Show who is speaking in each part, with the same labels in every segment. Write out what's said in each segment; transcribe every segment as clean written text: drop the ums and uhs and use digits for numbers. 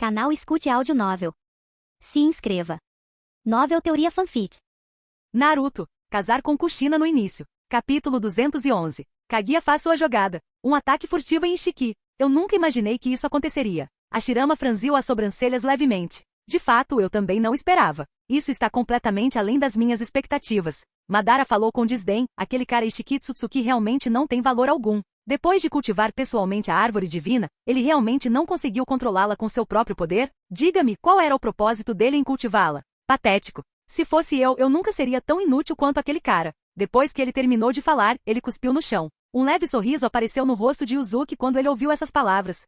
Speaker 1: Canal Escute Áudio Novel. Se inscreva. Novel Teoria Fanfic.
Speaker 2: Naruto. Casar com Kushina no início. Capítulo 211. Kaguya faz sua jogada. Um ataque furtivo em Ishiki. Eu nunca imaginei que isso aconteceria. Hashirama franziu as sobrancelhas levemente. De fato, eu também não esperava. Isso está completamente além das minhas expectativas. Madara falou com desdém, aquele cara Ishiki Tsutsuki realmente não tem valor algum. Depois de cultivar pessoalmente a árvore divina, ele realmente não conseguiu controlá-la com seu próprio poder? Diga-me, qual era o propósito dele em cultivá-la? Patético. Se fosse eu nunca seria tão inútil quanto aquele cara. Depois que ele terminou de falar, ele cuspiu no chão. Um leve sorriso apareceu no rosto de Yuzuki quando ele ouviu essas palavras.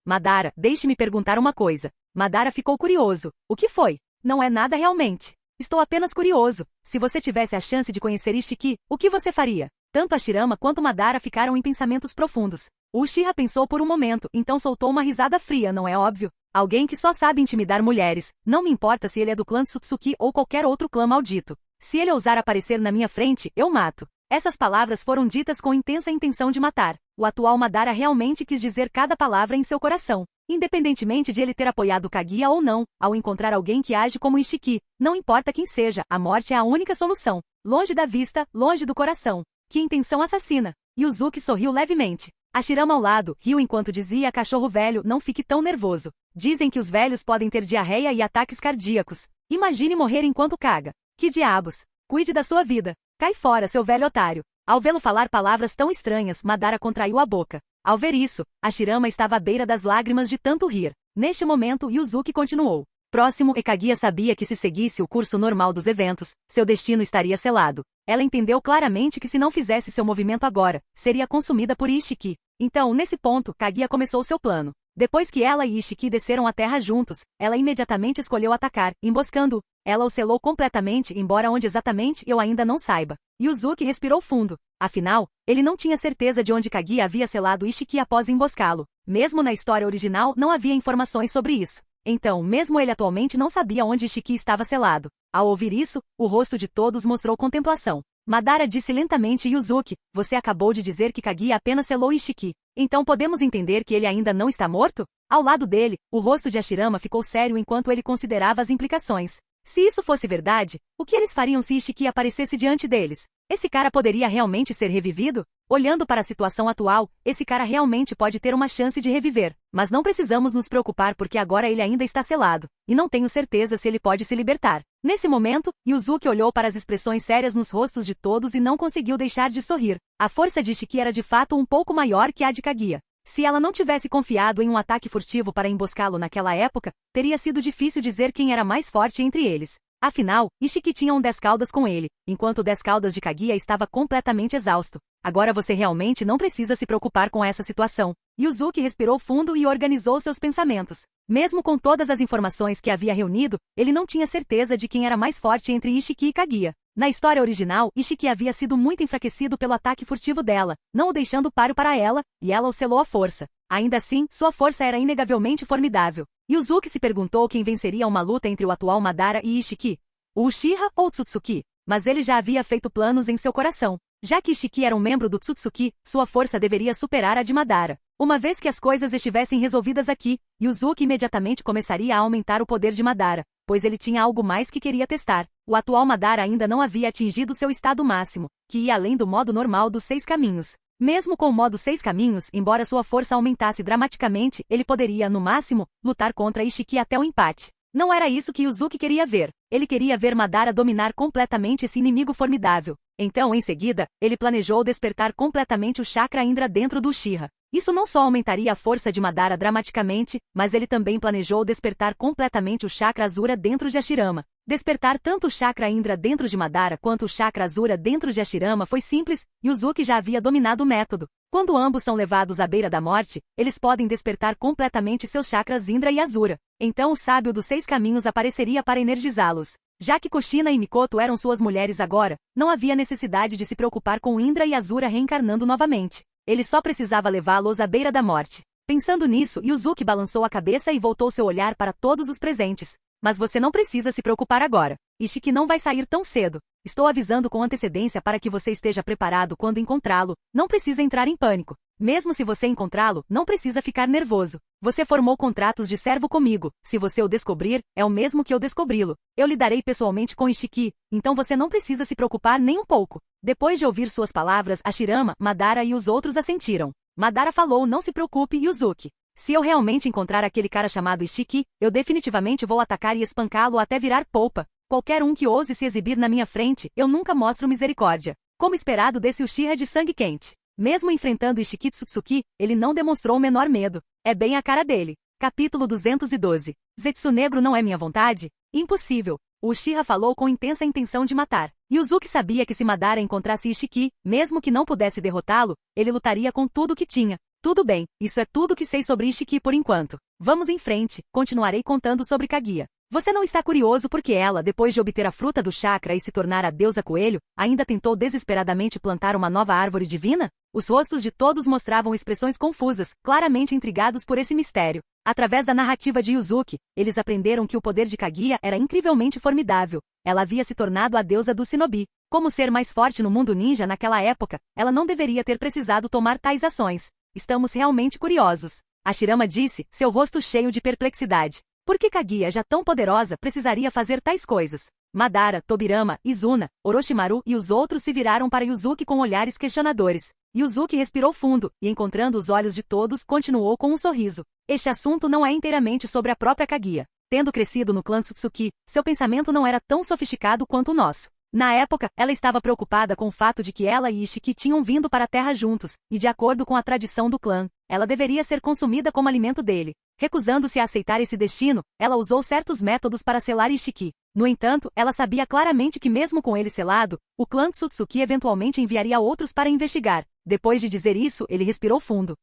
Speaker 2: Madara, deixe-me perguntar uma coisa. Madara ficou curioso. O que foi? Não é nada realmente. Estou apenas curioso. Se você tivesse a chance de conhecer Ishiki, o que você faria? Tanto Hashirama quanto Madara ficaram em pensamentos profundos. O Uchiha pensou por um momento, então soltou uma risada fria, não é óbvio? Alguém que só sabe intimidar mulheres. Não me importa se ele é do clã Tsutsuki ou qualquer outro clã maldito. Se ele ousar aparecer na minha frente, eu mato. Essas palavras foram ditas com intensa intenção de matar. O atual Madara realmente quis dizer cada palavra em seu coração. Independentemente de ele ter apoiado Kaguya ou não, ao encontrar alguém que age como Ishiki, não importa quem seja, a morte é a única solução. Longe da vista, longe do coração. Que intenção assassina! Yuzuki sorriu levemente. Hashirama ao lado, riu enquanto dizia: cachorro velho, não fique tão nervoso. Dizem que os velhos podem ter diarreia e ataques cardíacos. Imagine morrer enquanto caga. Que diabos! Cuide da sua vida. Cai fora, seu velho otário. Ao vê-lo falar palavras tão estranhas, Madara contraiu a boca. Ao ver isso, Hashirama estava à beira das lágrimas de tanto rir. Neste momento, Yuzuki continuou. Próximo, Kaguya sabia que se seguisse o curso normal dos eventos, seu destino estaria selado. Ela entendeu claramente que se não fizesse seu movimento agora, seria consumida por Ishiki. Então, nesse ponto, Kaguya começou seu plano. Depois que ela e Ishiki desceram à terra juntos, ela imediatamente escolheu atacar, emboscando-o. Ela o selou completamente, embora onde exatamente eu ainda não saiba. Yuzuki respirou fundo. Afinal, ele não tinha certeza de onde Kaguya havia selado Ishiki após emboscá-lo. Mesmo na história original não havia informações sobre isso. Então, mesmo ele atualmente não sabia onde Ishiki estava selado. Ao ouvir isso, o rosto de todos mostrou contemplação. Madara disse lentamente: Yuzuki, você acabou de dizer que Kaguya apenas selou Ishiki. Então podemos entender que ele ainda não está morto? Ao lado dele, o rosto de Hashirama ficou sério enquanto ele considerava as implicações. Se isso fosse verdade, o que eles fariam se Ishiki aparecesse diante deles? Esse cara poderia realmente ser revivido? Olhando para a situação atual, esse cara realmente pode ter uma chance de reviver. Mas não precisamos nos preocupar porque agora ele ainda está selado. E não tenho certeza se ele pode se libertar. Nesse momento, Yuzuki olhou para as expressões sérias nos rostos de todos e não conseguiu deixar de sorrir. A força de Ishiki era de fato um pouco maior que a de Kaguya. Se ela não tivesse confiado em um ataque furtivo para emboscá-lo naquela época, teria sido difícil dizer quem era mais forte entre eles. Afinal, Ishiki tinha um 10 caudas com ele, enquanto o 10 caudas de Kaguya estava completamente exausto. Agora você realmente não precisa se preocupar com essa situação. Yuzuki respirou fundo e organizou seus pensamentos. Mesmo com todas as informações que havia reunido, ele não tinha certeza de quem era mais forte entre Ishiki e Kaguya. Na história original, Ishiki havia sido muito enfraquecido pelo ataque furtivo dela, não o deixando páreo para ela, e ela o selou à força. Ainda assim, sua força era inegavelmente formidável. Yuzuki se perguntou quem venceria uma luta entre o atual Madara e Ishiki. O Uchiha ou Tsutsuki? Mas ele já havia feito planos em seu coração. Já que Ishiki era um membro do Tsutsuki, sua força deveria superar a de Madara. Uma vez que as coisas estivessem resolvidas aqui, Yuzuki imediatamente começaria a aumentar o poder de Madara, pois ele tinha algo mais que queria testar. O atual Madara ainda não havia atingido seu estado máximo, que ia além do modo normal dos 6 caminhos. Mesmo com o modo 6 caminhos, embora sua força aumentasse dramaticamente, ele poderia, no máximo, lutar contra Ishiki até o empate. Não era isso que Yuzuki queria ver. Ele queria ver Madara dominar completamente esse inimigo formidável. Então, em seguida, ele planejou despertar completamente o chakra Indra dentro do Uchiha. Isso não só aumentaria a força de Madara dramaticamente, mas ele também planejou despertar completamente o chakra Azura dentro de Hashirama. Despertar tanto o chakra Indra dentro de Madara quanto o chakra Azura dentro de Hashirama foi simples, Yuzuki já havia dominado o método. Quando ambos são levados à beira da morte, eles podem despertar completamente seus chakras Indra e Azura. Então o sábio dos 6 caminhos apareceria para energizá-los. Já que Kushina e Mikoto eram suas mulheres agora, não havia necessidade de se preocupar com Indra e Azura reencarnando novamente. Ele só precisava levá-los à beira da morte. Pensando nisso, Yuzuki balançou a cabeça e voltou seu olhar para todos os presentes. Mas você não precisa se preocupar agora. Ishiki não vai sair tão cedo. Estou avisando com antecedência para que você esteja preparado quando encontrá-lo. Não precisa entrar em pânico. Mesmo se você encontrá-lo, não precisa ficar nervoso. Você formou contratos de servo comigo. Se você o descobrir, é o mesmo que eu descobri-lo. Eu lidarei pessoalmente com Ishiki, então você não precisa se preocupar nem um pouco. Depois de ouvir suas palavras, Hashirama, Madara e os outros assentiram. Madara falou: não se preocupe, Yuzuki. Se eu realmente encontrar aquele cara chamado Ishiki, eu definitivamente vou atacar e espancá-lo até virar polpa. Qualquer um que ouse se exibir na minha frente, eu nunca mostro misericórdia. Como esperado desse Uchiha de sangue quente. Mesmo enfrentando Ishiki Tsutsuki, ele não demonstrou o menor medo. É bem a cara dele. Capítulo 212. Zetsu negro não é minha vontade? Impossível. O Uchiha falou com intensa intenção de matar. Yuzuki sabia que se Madara encontrasse Ishiki, mesmo que não pudesse derrotá-lo, ele lutaria com tudo que tinha. Tudo bem, isso é tudo que sei sobre Ishiki por enquanto. Vamos em frente, continuarei contando sobre Kaguya. Você não está curioso porque ela, depois de obter a fruta do chakra e se tornar a deusa coelho, ainda tentou desesperadamente plantar uma nova árvore divina? Os rostos de todos mostravam expressões confusas, claramente intrigados por esse mistério. Através da narrativa de Yuzuki, eles aprenderam que o poder de Kaguya era incrivelmente formidável. Ela havia se tornado a deusa do shinobi. Como ser mais forte no mundo ninja naquela época, ela não deveria ter precisado tomar tais ações. Estamos realmente curiosos. Hashirama disse, seu rosto cheio de perplexidade. Por que Kaguya, já tão poderosa, precisaria fazer tais coisas? Madara, Tobirama, Izuna, Orochimaru e os outros se viraram para Yuzuki com olhares questionadores. Yuzuki respirou fundo, e encontrando os olhos de todos, continuou com um sorriso. Este assunto não é inteiramente sobre a própria Kaguya. Tendo crescido no clã Tsutsuki, seu pensamento não era tão sofisticado quanto o nosso. Na época, ela estava preocupada com o fato de que ela e Ishiki tinham vindo para a Terra juntos, e de acordo com a tradição do clã, ela deveria ser consumida como alimento dele. Recusando-se a aceitar esse destino, ela usou certos métodos para selar Ishiki. No entanto, ela sabia claramente que mesmo com ele selado, o clã Tsutsuki eventualmente enviaria outros para investigar. Depois de dizer isso, ele respirou fundo.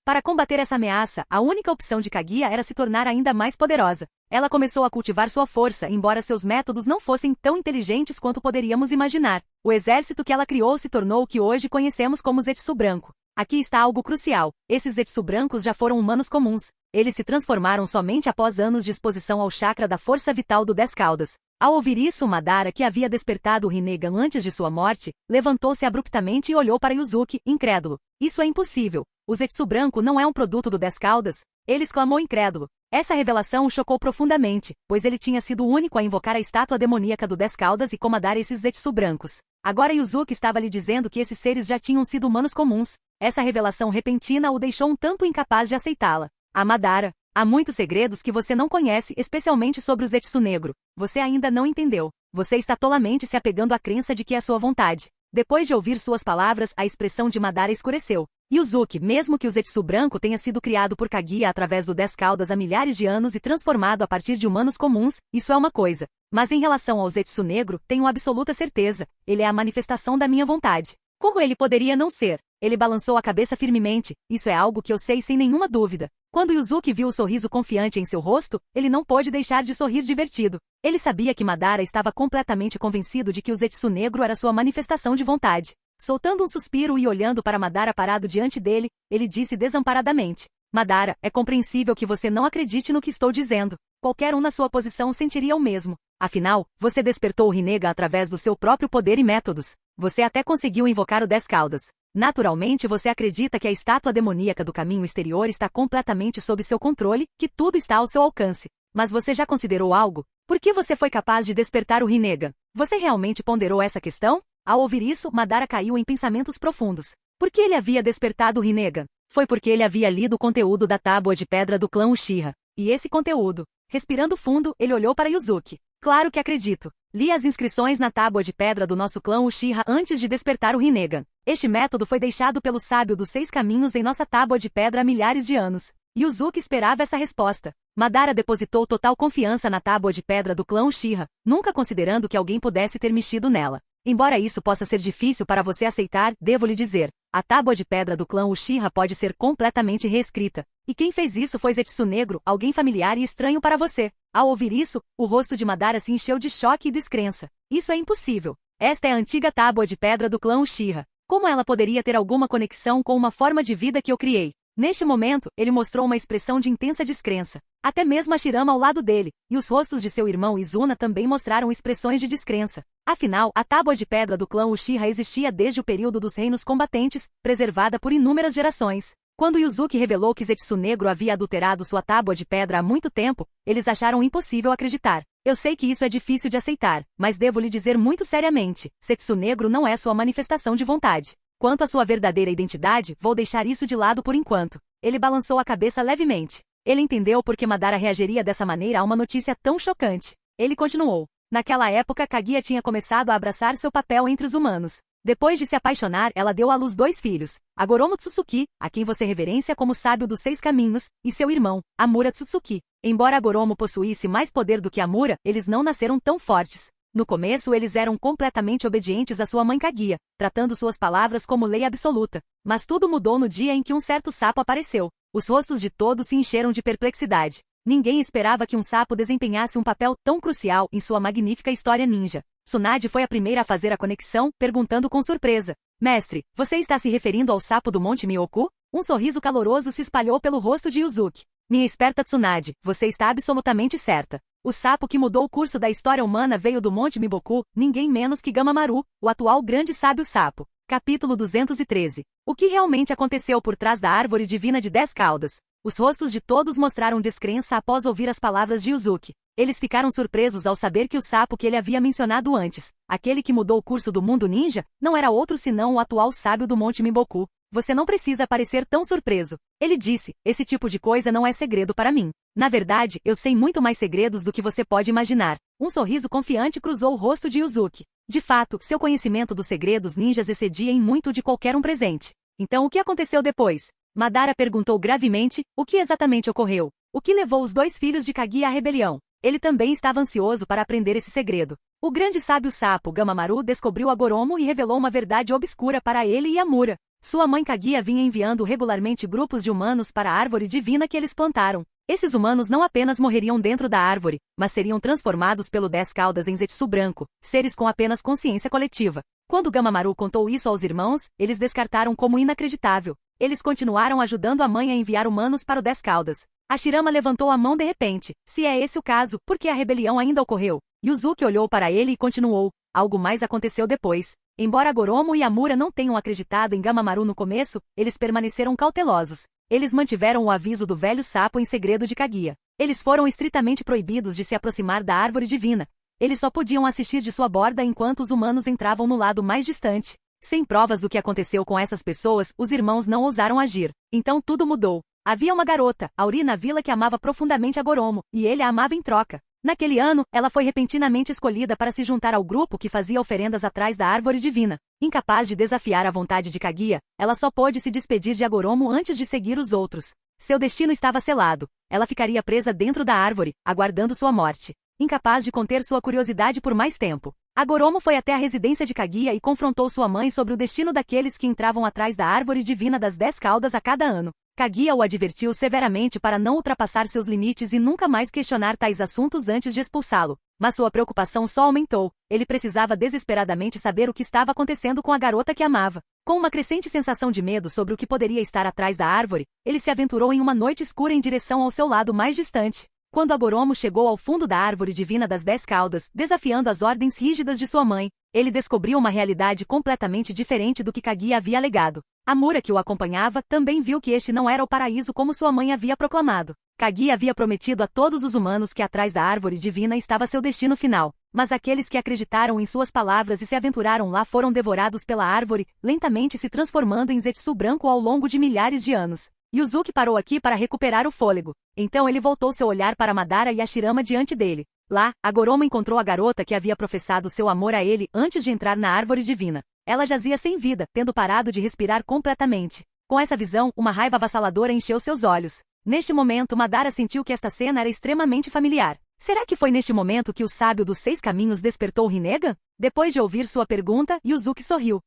Speaker 2: Para combater essa ameaça, a única opção de Kaguya era se tornar ainda mais poderosa. Ela começou a cultivar sua força, embora seus métodos não fossem tão inteligentes quanto poderíamos imaginar. O exército que ela criou se tornou o que hoje conhecemos como Zetsu branco. Aqui está algo crucial. Esses Zetsu brancos já foram humanos comuns. Eles se transformaram somente após anos de exposição ao chakra da força vital do 10 caudas. Ao ouvir isso, Madara, que havia despertado o Rinnegan antes de sua morte, levantou-se abruptamente e olhou para Yuzuki, incrédulo. Isso é impossível. O Zetsu branco não é um produto do 10 caudas? Ele exclamou incrédulo. Essa revelação o chocou profundamente, pois ele tinha sido o único a invocar a estátua demoníaca do 10 caudas e comandar esses Zetsu brancos. Agora Yuzuki estava lhe dizendo que esses seres já tinham sido humanos comuns. Essa revelação repentina o deixou um tanto incapaz de aceitá-la. Madara, há muitos segredos que você não conhece, especialmente sobre o Zetsu negro. Você ainda não entendeu. Você está tolamente se apegando à crença de que é sua vontade. Depois de ouvir suas palavras, a expressão de Madara escureceu. Yuzuki, mesmo que o Zetsu branco tenha sido criado por Kaguya através do 10 caudas há milhares de anos e transformado a partir de humanos comuns, isso é uma coisa. Mas em relação ao Zetsu negro, tenho absoluta certeza. Ele é a manifestação da minha vontade. Como ele poderia não ser? Ele balançou a cabeça firmemente. Isso é algo que eu sei sem nenhuma dúvida. Quando Yuzuki viu o sorriso confiante em seu rosto, ele não pôde deixar de sorrir divertido. Ele sabia que Madara estava completamente convencido de que o Zetsu negro era sua manifestação de vontade. Soltando um suspiro e olhando para Madara parado diante dele, ele disse desamparadamente. Madara, é compreensível que você não acredite no que estou dizendo. Qualquer um na sua posição sentiria o mesmo. Afinal, você despertou o Rinnegan através do seu próprio poder e métodos. Você até conseguiu invocar o 10 caudas. Naturalmente você acredita que a estátua demoníaca do caminho exterior está completamente sob seu controle, que tudo está ao seu alcance. Mas você já considerou algo? Por que você foi capaz de despertar o Rinnegan? Você realmente ponderou essa questão? Ao ouvir isso, Madara caiu em pensamentos profundos. Por que ele havia despertado o Rinnegan? Foi porque ele havia lido o conteúdo da tábua de pedra do clã Uchiha. E esse conteúdo. Respirando fundo, ele olhou para Yuzuki. Claro que acredito. Li as inscrições na tábua de pedra do nosso clã Uchiha antes de despertar o Rinnegan. Este método foi deixado pelo sábio dos 6 caminhos em nossa tábua de pedra há milhares de anos. Yuzuki esperava essa resposta. Madara depositou total confiança na tábua de pedra do clã Uchiha, nunca considerando que alguém pudesse ter mexido nela. Embora isso possa ser difícil para você aceitar, devo lhe dizer, a tábua de pedra do clã Uchiha pode ser completamente reescrita. E quem fez isso foi Zetsu negro, alguém familiar e estranho para você. Ao ouvir isso, o rosto de Madara se encheu de choque e descrença. Isso é impossível. Esta é a antiga tábua de pedra do clã Uchiha. Como ela poderia ter alguma conexão com uma forma de vida que eu criei? Neste momento, ele mostrou uma expressão de intensa descrença. Até mesmo a Shirama ao lado dele, e os rostos de seu irmão Izuna também mostraram expressões de descrença. Afinal, a tábua de pedra do clã Uchiha existia desde o período dos reinos combatentes, preservada por inúmeras gerações. Quando Yuzuki revelou que Zetsu Negro havia adulterado sua tábua de pedra há muito tempo, eles acharam impossível acreditar. Eu sei que isso é difícil de aceitar, mas devo lhe dizer muito seriamente, Zetsu Negro não é sua manifestação de vontade. Quanto à sua verdadeira identidade, vou deixar isso de lado por enquanto. Ele balançou a cabeça levemente. Ele entendeu por que Madara reagiria dessa maneira a uma notícia tão chocante. Ele continuou. Naquela época, Kaguya tinha começado a abraçar seu papel entre os humanos. Depois de se apaixonar, ela deu à luz 2 filhos, Agoromo Tsutsuki, a quem você reverencia como sábio dos 6 caminhos, e seu irmão, Amura Tsutsuki. Embora Agoromo possuísse mais poder do que Amura, eles não nasceram tão fortes. No começo eles eram completamente obedientes à sua mãe Kaguya, tratando suas palavras como lei absoluta. Mas tudo mudou no dia em que um certo sapo apareceu. Os rostos de todos se encheram de perplexidade. Ninguém esperava que um sapo desempenhasse um papel tão crucial em sua magnífica história ninja. Tsunade foi a primeira a fazer a conexão, perguntando com surpresa. Mestre, você está se referindo ao sapo do Monte Myoku? Um sorriso caloroso se espalhou pelo rosto de Yuzuki. Minha esperta Tsunade, você está absolutamente certa. O sapo que mudou o curso da história humana veio do Monte Miboku, ninguém menos que Gamamaru, o atual grande sábio sapo. Capítulo 213. O que realmente aconteceu por trás da árvore divina de 10 caudas? Os rostos de todos mostraram descrença após ouvir as palavras de Yuzuki. Eles ficaram surpresos ao saber que o sapo que ele havia mencionado antes, aquele que mudou o curso do mundo ninja, não era outro senão o atual sábio do Monte Miboku. Você não precisa parecer tão surpreso. Ele disse, esse tipo de coisa não é segredo para mim. Na verdade, eu sei muito mais segredos do que você pode imaginar. Um sorriso confiante cruzou o rosto de Yuzuki. De fato, seu conhecimento dos segredos ninjas excedia em muito de qualquer um presente. Então o que aconteceu depois? Madara perguntou gravemente, o que exatamente ocorreu? O que levou os 2 filhos de Kaguya à rebelião? Ele também estava ansioso para aprender esse segredo. O grande sábio sapo Gamamaru descobriu Agoromo e revelou uma verdade obscura para ele e Amura. Sua mãe Kaguya vinha enviando regularmente grupos de humanos para a árvore divina que eles plantaram. Esses humanos não apenas morreriam dentro da árvore, mas seriam transformados pelo 10 caudas em Zetsu branco, seres com apenas consciência coletiva. Quando Gamamaru contou isso aos irmãos, eles descartaram como inacreditável. Eles continuaram ajudando a mãe a enviar humanos para o 10 caudas. A Shirama levantou a mão de repente. Se é esse o caso, por que a rebelião ainda ocorreu? Yuzuki olhou para ele e continuou. Algo mais aconteceu depois. Embora Agoromo e Amura não tenham acreditado em Gamamaru no começo, eles permaneceram cautelosos. Eles mantiveram o aviso do velho sapo em segredo de Kaguya. Eles foram estritamente proibidos de se aproximar da árvore divina. Eles só podiam assistir de sua borda enquanto os humanos entravam no lado mais distante. Sem provas do que aconteceu com essas pessoas, os irmãos não ousaram agir. Então tudo mudou. Havia uma garota, Auri na vila que amava profundamente Agoromo, e ele a amava em troca. Naquele ano, ela foi repentinamente escolhida para se juntar ao grupo que fazia oferendas atrás da árvore divina. Incapaz de desafiar a vontade de Kaguya, ela só pôde se despedir de Agoromo antes de seguir os outros. Seu destino estava selado. Ela ficaria presa dentro da árvore, aguardando sua morte. Incapaz de conter sua curiosidade por mais tempo, Agoromo foi até a residência de Kaguya e confrontou sua mãe sobre o destino daqueles que entravam atrás da árvore divina das 10 caudas a cada ano. Kaguya o advertiu severamente para não ultrapassar seus limites e nunca mais questionar tais assuntos antes de expulsá-lo. Mas sua preocupação só aumentou. Ele precisava desesperadamente saber o que estava acontecendo com a garota que amava. Com uma crescente sensação de medo sobre o que poderia estar atrás da árvore, ele se aventurou em uma noite escura em direção ao seu lado mais distante. Quando Agoromo chegou ao fundo da árvore divina das 10 caudas, desafiando as ordens rígidas de sua mãe, ele descobriu uma realidade completamente diferente do que Kaguya havia alegado. Amura, que o acompanhava, também viu que este não era o paraíso como sua mãe havia proclamado. Kaguya havia prometido a todos os humanos que atrás da árvore divina estava seu destino final. Mas aqueles que acreditaram em suas palavras e se aventuraram lá foram devorados pela árvore, lentamente se transformando em Zetsu branco ao longo de milhares de anos. Yuzuki parou aqui para recuperar o fôlego. Então ele voltou seu olhar para Madara e a Shirama diante dele. Lá, Agoromo encontrou a garota que havia professado seu amor a ele antes de entrar na árvore divina. Ela jazia sem vida, tendo parado de respirar completamente. Com essa visão, uma raiva avassaladora encheu seus olhos. Neste momento, Madara sentiu que esta cena era extremamente familiar. Será que foi neste momento que o sábio dos 6 caminhos despertou Rinnegan? Depois de ouvir sua pergunta, Yuzuki sorriu.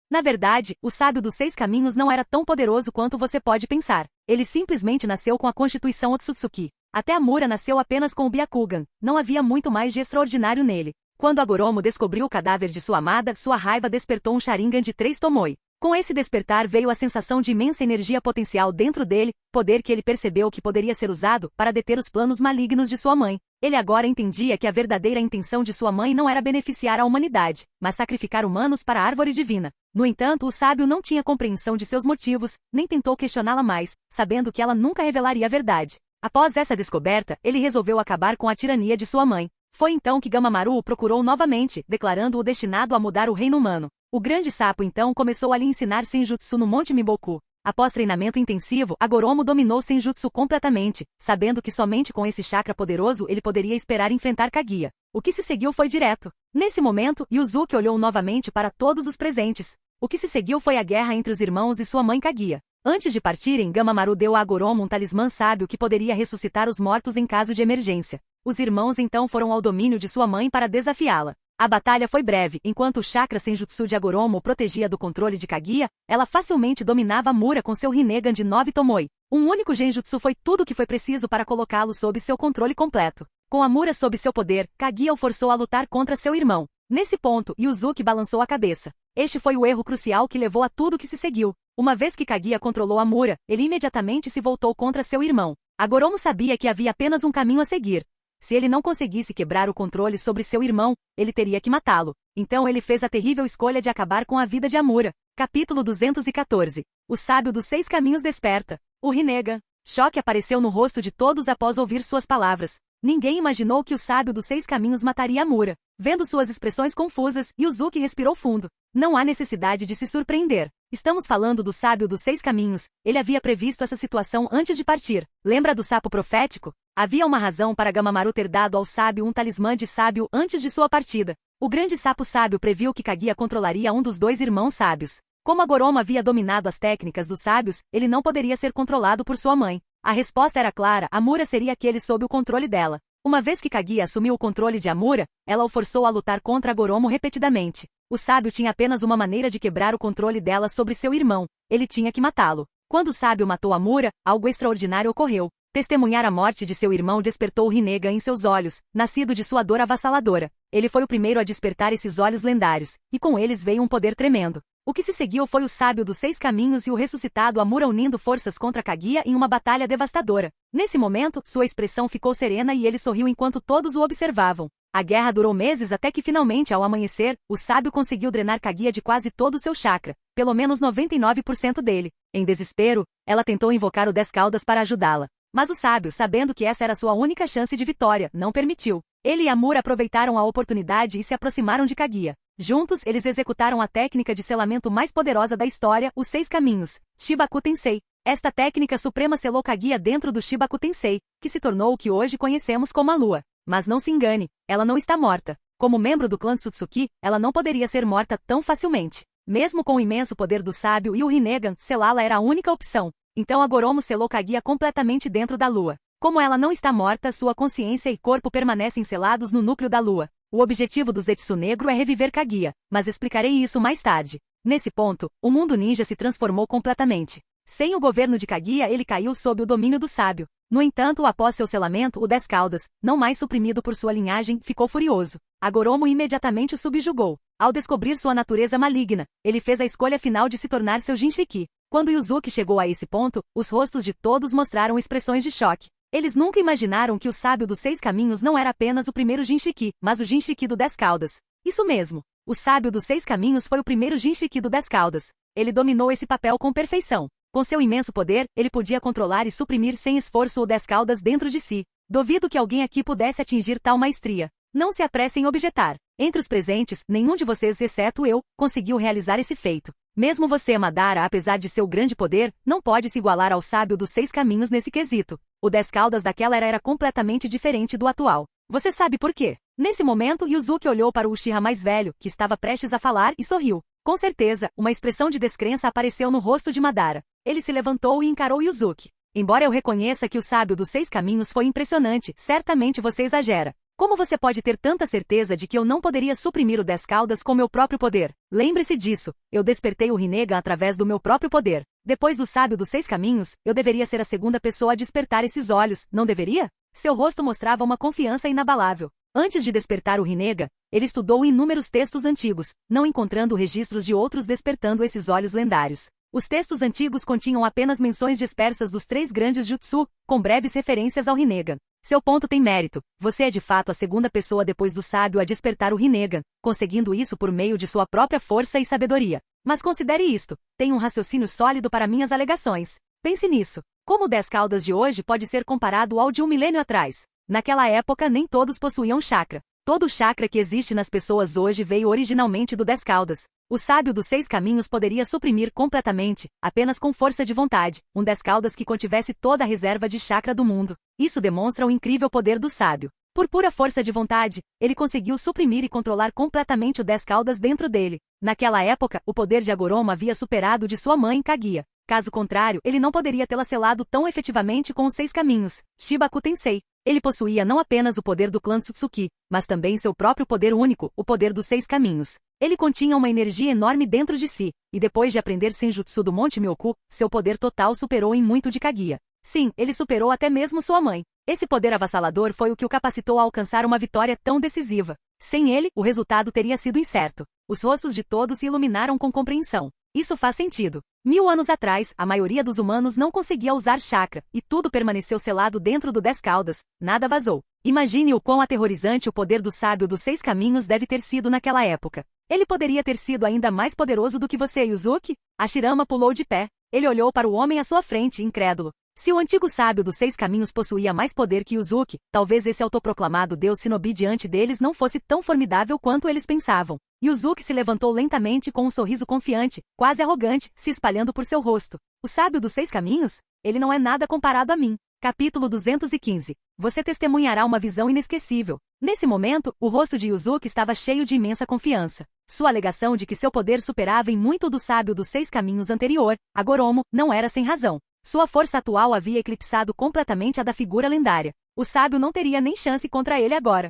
Speaker 2: Na verdade, o sábio dos 6 caminhos não era tão poderoso quanto você pode pensar. Ele simplesmente nasceu com a constituição Otsutsuki. Até Amura nasceu apenas com o Byakugan. Não havia muito mais de extraordinário nele. Quando Agoromo descobriu o cadáver de sua amada, sua raiva despertou um Sharingan de 3 Tomoe. Com esse despertar veio a sensação de imensa energia potencial dentro dele, poder que ele percebeu que poderia ser usado para deter os planos malignos de sua mãe. Ele agora entendia que a verdadeira intenção de sua mãe não era beneficiar a humanidade, mas sacrificar humanos para a árvore divina. No entanto, o sábio não tinha compreensão de seus motivos, nem tentou questioná-la mais, sabendo que ela nunca revelaria a verdade. Após essa descoberta, ele resolveu acabar com a tirania de sua mãe. Foi então que Gamamaru o procurou novamente, declarando-o destinado a mudar o reino humano. O grande sapo então começou a lhe ensinar Senjutsu no Monte Miboku. Após treinamento intensivo, Agoromo dominou Senjutsu completamente, sabendo que somente com esse chakra poderoso ele poderia esperar enfrentar Kaguya. O que se seguiu foi direto. Nesse momento, Yuzuki olhou novamente para todos os presentes. O que se seguiu foi a guerra entre os irmãos e sua mãe Kaguya. Antes de partirem, Gamamaru deu a Agoromo um talismã sábio que poderia ressuscitar os mortos em caso de emergência. Os irmãos então foram ao domínio de sua mãe para desafiá-la. A batalha foi breve, enquanto o chakra Senjutsu de Agoromo o protegia do controle de Kaguya, ela facilmente dominava a Mura com seu Rinnegan de 9 Tomoe. Um único Genjutsu foi tudo o que foi preciso para colocá-lo sob seu controle completo. Com a Mura sob seu poder, Kaguya o forçou a lutar contra seu irmão. Nesse ponto, Yuzuki balançou a cabeça. Este foi o erro crucial que levou a tudo que se seguiu. Uma vez que Kaguya controlou a Mura, ele imediatamente se voltou contra seu irmão. Agoromo sabia que havia apenas um caminho a seguir. Se ele não conseguisse quebrar o controle sobre seu irmão, ele teria que matá-lo. Então ele fez a terrível escolha de acabar com a vida de Amura. Capítulo 214. O sábio dos 6 caminhos desperta. O Rinnegan. Choque apareceu no rosto de todos após ouvir suas palavras. Ninguém imaginou que o sábio dos 6 caminhos mataria Amura. Vendo suas expressões confusas, Yuzuki respirou fundo. Não há necessidade de se surpreender. Estamos falando do sábio dos 6 caminhos. Ele havia previsto essa situação antes de partir. Lembra do sapo profético? Havia uma razão para Gamamaru ter dado ao sábio um talismã de sábio antes de sua partida. O grande sapo sábio previu que Kaguya controlaria um dos 2 irmãos sábios. Como Agoromo havia dominado as técnicas dos sábios, ele não poderia ser controlado por sua mãe. A resposta era clara, Amura seria aquele sob o controle dela. Uma vez que Kaguya assumiu o controle de Amura, ela o forçou a lutar contra Agoromo repetidamente. O sábio tinha apenas uma maneira de quebrar o controle dela sobre seu irmão. Ele tinha que matá-lo. Quando o sábio matou Amura, algo extraordinário ocorreu. Testemunhar a morte de seu irmão despertou o Rinnegan em seus olhos, nascido de sua dor avassaladora. Ele foi o primeiro a despertar esses olhos lendários, e com eles veio um poder tremendo. O que se seguiu foi o sábio dos 6 caminhos e o ressuscitado Amura unindo forças contra Kaguya em uma batalha devastadora. Nesse momento, sua expressão ficou serena e ele sorriu enquanto todos o observavam. A guerra durou meses até que finalmente, ao amanhecer, o sábio conseguiu drenar Kaguya de quase todo o seu chakra, pelo menos 99% dele. Em desespero, ela tentou invocar o 10 caudas para ajudá-la. Mas o sábio, sabendo que essa era sua única chance de vitória, não permitiu. Ele e Amura aproveitaram a oportunidade e se aproximaram de Kaguya. Juntos, eles executaram a técnica de selamento mais poderosa da história, os 6 caminhos, Shibaku Tensei. Esta técnica suprema selou Kaguya dentro do Shibaku Tensei, que se tornou o que hoje conhecemos como a Lua. Mas não se engane, ela não está morta. Como membro do clã Tsutsuki, ela não poderia ser morta tão facilmente. Mesmo com o imenso poder do sábio e o Rinnegan, selá-la era a única opção. Então Agoromo selou Kaguya completamente dentro da Lua. Como ela não está morta, sua consciência e corpo permanecem selados no núcleo da Lua. O objetivo do Zetsu Negro é reviver Kaguya, mas explicarei isso mais tarde. Nesse ponto, o mundo ninja se transformou completamente. Sem o governo de Kaguya, ele caiu sob o domínio do sábio. No entanto, após seu selamento, o 10 caudas, não mais suprimido por sua linhagem, ficou furioso. Agoromo imediatamente o subjugou. Ao descobrir sua natureza maligna, ele fez a escolha final de se tornar seu Jinchiki. Quando Yuzuki chegou a esse ponto, os rostos de todos mostraram expressões de choque. Eles nunca imaginaram que o sábio dos 6 caminhos não era apenas o primeiro Jinchiki, mas o Jinchiki do 10 caudas. Isso mesmo. O sábio dos 6 caminhos foi o primeiro Jinchiki do 10 caudas. Ele dominou esse papel com perfeição. Com seu imenso poder, ele podia controlar e suprimir sem esforço o 10 caudas dentro de si. Duvido que alguém aqui pudesse atingir tal maestria. Não se apressem em objetar. Entre os presentes, nenhum de vocês, exceto eu, conseguiu realizar esse feito. Mesmo você, Madara, apesar de seu grande poder, não pode se igualar ao sábio dos 6 caminhos nesse quesito. O 10 caudas daquela era completamente diferente do atual. Você sabe por quê? Nesse momento, Yuzuki olhou para o Uchiha mais velho, que estava prestes a falar, e sorriu. Com certeza, uma expressão de descrença apareceu no rosto de Madara. Ele se levantou e encarou Yuzuki. Embora eu reconheça que o sábio dos 6 caminhos foi impressionante, certamente você exagera. Como você pode ter tanta certeza de que eu não poderia suprimir o 10 caudas com meu próprio poder? Lembre-se disso, eu despertei o Rinnegan através do meu próprio poder. Depois do sábio dos 6 caminhos, eu deveria ser a segunda pessoa a despertar esses olhos, não deveria? Seu rosto mostrava uma confiança inabalável. Antes de despertar o Rinnegan, ele estudou inúmeros textos antigos, não encontrando registros de outros despertando esses olhos lendários. Os textos antigos continham apenas menções dispersas dos 3 grandes jutsu, com breves referências ao Rinnegan. Seu ponto tem mérito. Você é de fato a segunda pessoa depois do sábio a despertar o Rinnegan, conseguindo isso por meio de sua própria força e sabedoria. Mas considere isto. Tenho um raciocínio sólido para minhas alegações. Pense nisso. Como o 10 caudas de hoje pode ser comparado ao de um milênio atrás? Naquela época nem todos possuíam chakra. Todo o chakra que existe nas pessoas hoje veio originalmente do 10 caudas. O sábio dos 6 caminhos poderia suprimir completamente, apenas com força de vontade, um 10 caudas que contivesse toda a reserva de chakra do mundo. Isso demonstra o incrível poder do sábio. Por pura força de vontade, ele conseguiu suprimir e controlar completamente o 10 caudas dentro dele. Naquela época, o poder de Agoromo havia superado o de sua mãe Kaguya. Caso contrário, ele não poderia tê-la selado tão efetivamente com os 6 caminhos, Shibaku Tensei. Ele possuía não apenas o poder do clã Tsutsuki, mas também seu próprio poder único, o poder dos 6 caminhos. Ele continha uma energia enorme dentro de si, e depois de aprender Senjutsu do Monte Myoku, seu poder total superou em muito de Kaguya. Sim, ele superou até mesmo sua mãe. Esse poder avassalador foi o que o capacitou a alcançar uma vitória tão decisiva. Sem ele, o resultado teria sido incerto. Os rostos de todos se iluminaram com compreensão. Isso faz sentido. 1000 anos atrás, a maioria dos humanos não conseguia usar chakra, e tudo permaneceu selado dentro do 10 caudas, nada vazou. Imagine o quão aterrorizante o poder do sábio dos 6 caminhos deve ter sido naquela época. Ele poderia ter sido ainda mais poderoso do que você, Yuzuki? Hashirama pulou de pé. Ele olhou para o homem à sua frente, incrédulo. Se o antigo sábio dos 6 caminhos possuía mais poder que Yuzuki, talvez esse autoproclamado deus shinobi diante deles não fosse tão formidável quanto eles pensavam. Yuzuki se levantou lentamente com um sorriso confiante, quase arrogante, se espalhando por seu rosto. O sábio dos 6 caminhos? Ele não é nada comparado a mim. Capítulo 215. Você testemunhará uma visão inesquecível. Nesse momento, o rosto de Yuzuki estava cheio de imensa confiança. Sua alegação de que seu poder superava em muito do sábio dos 6 caminhos anterior, Agoromo, não era sem razão. Sua força atual havia eclipsado completamente a da figura lendária. O sábio não teria nem chance contra ele agora.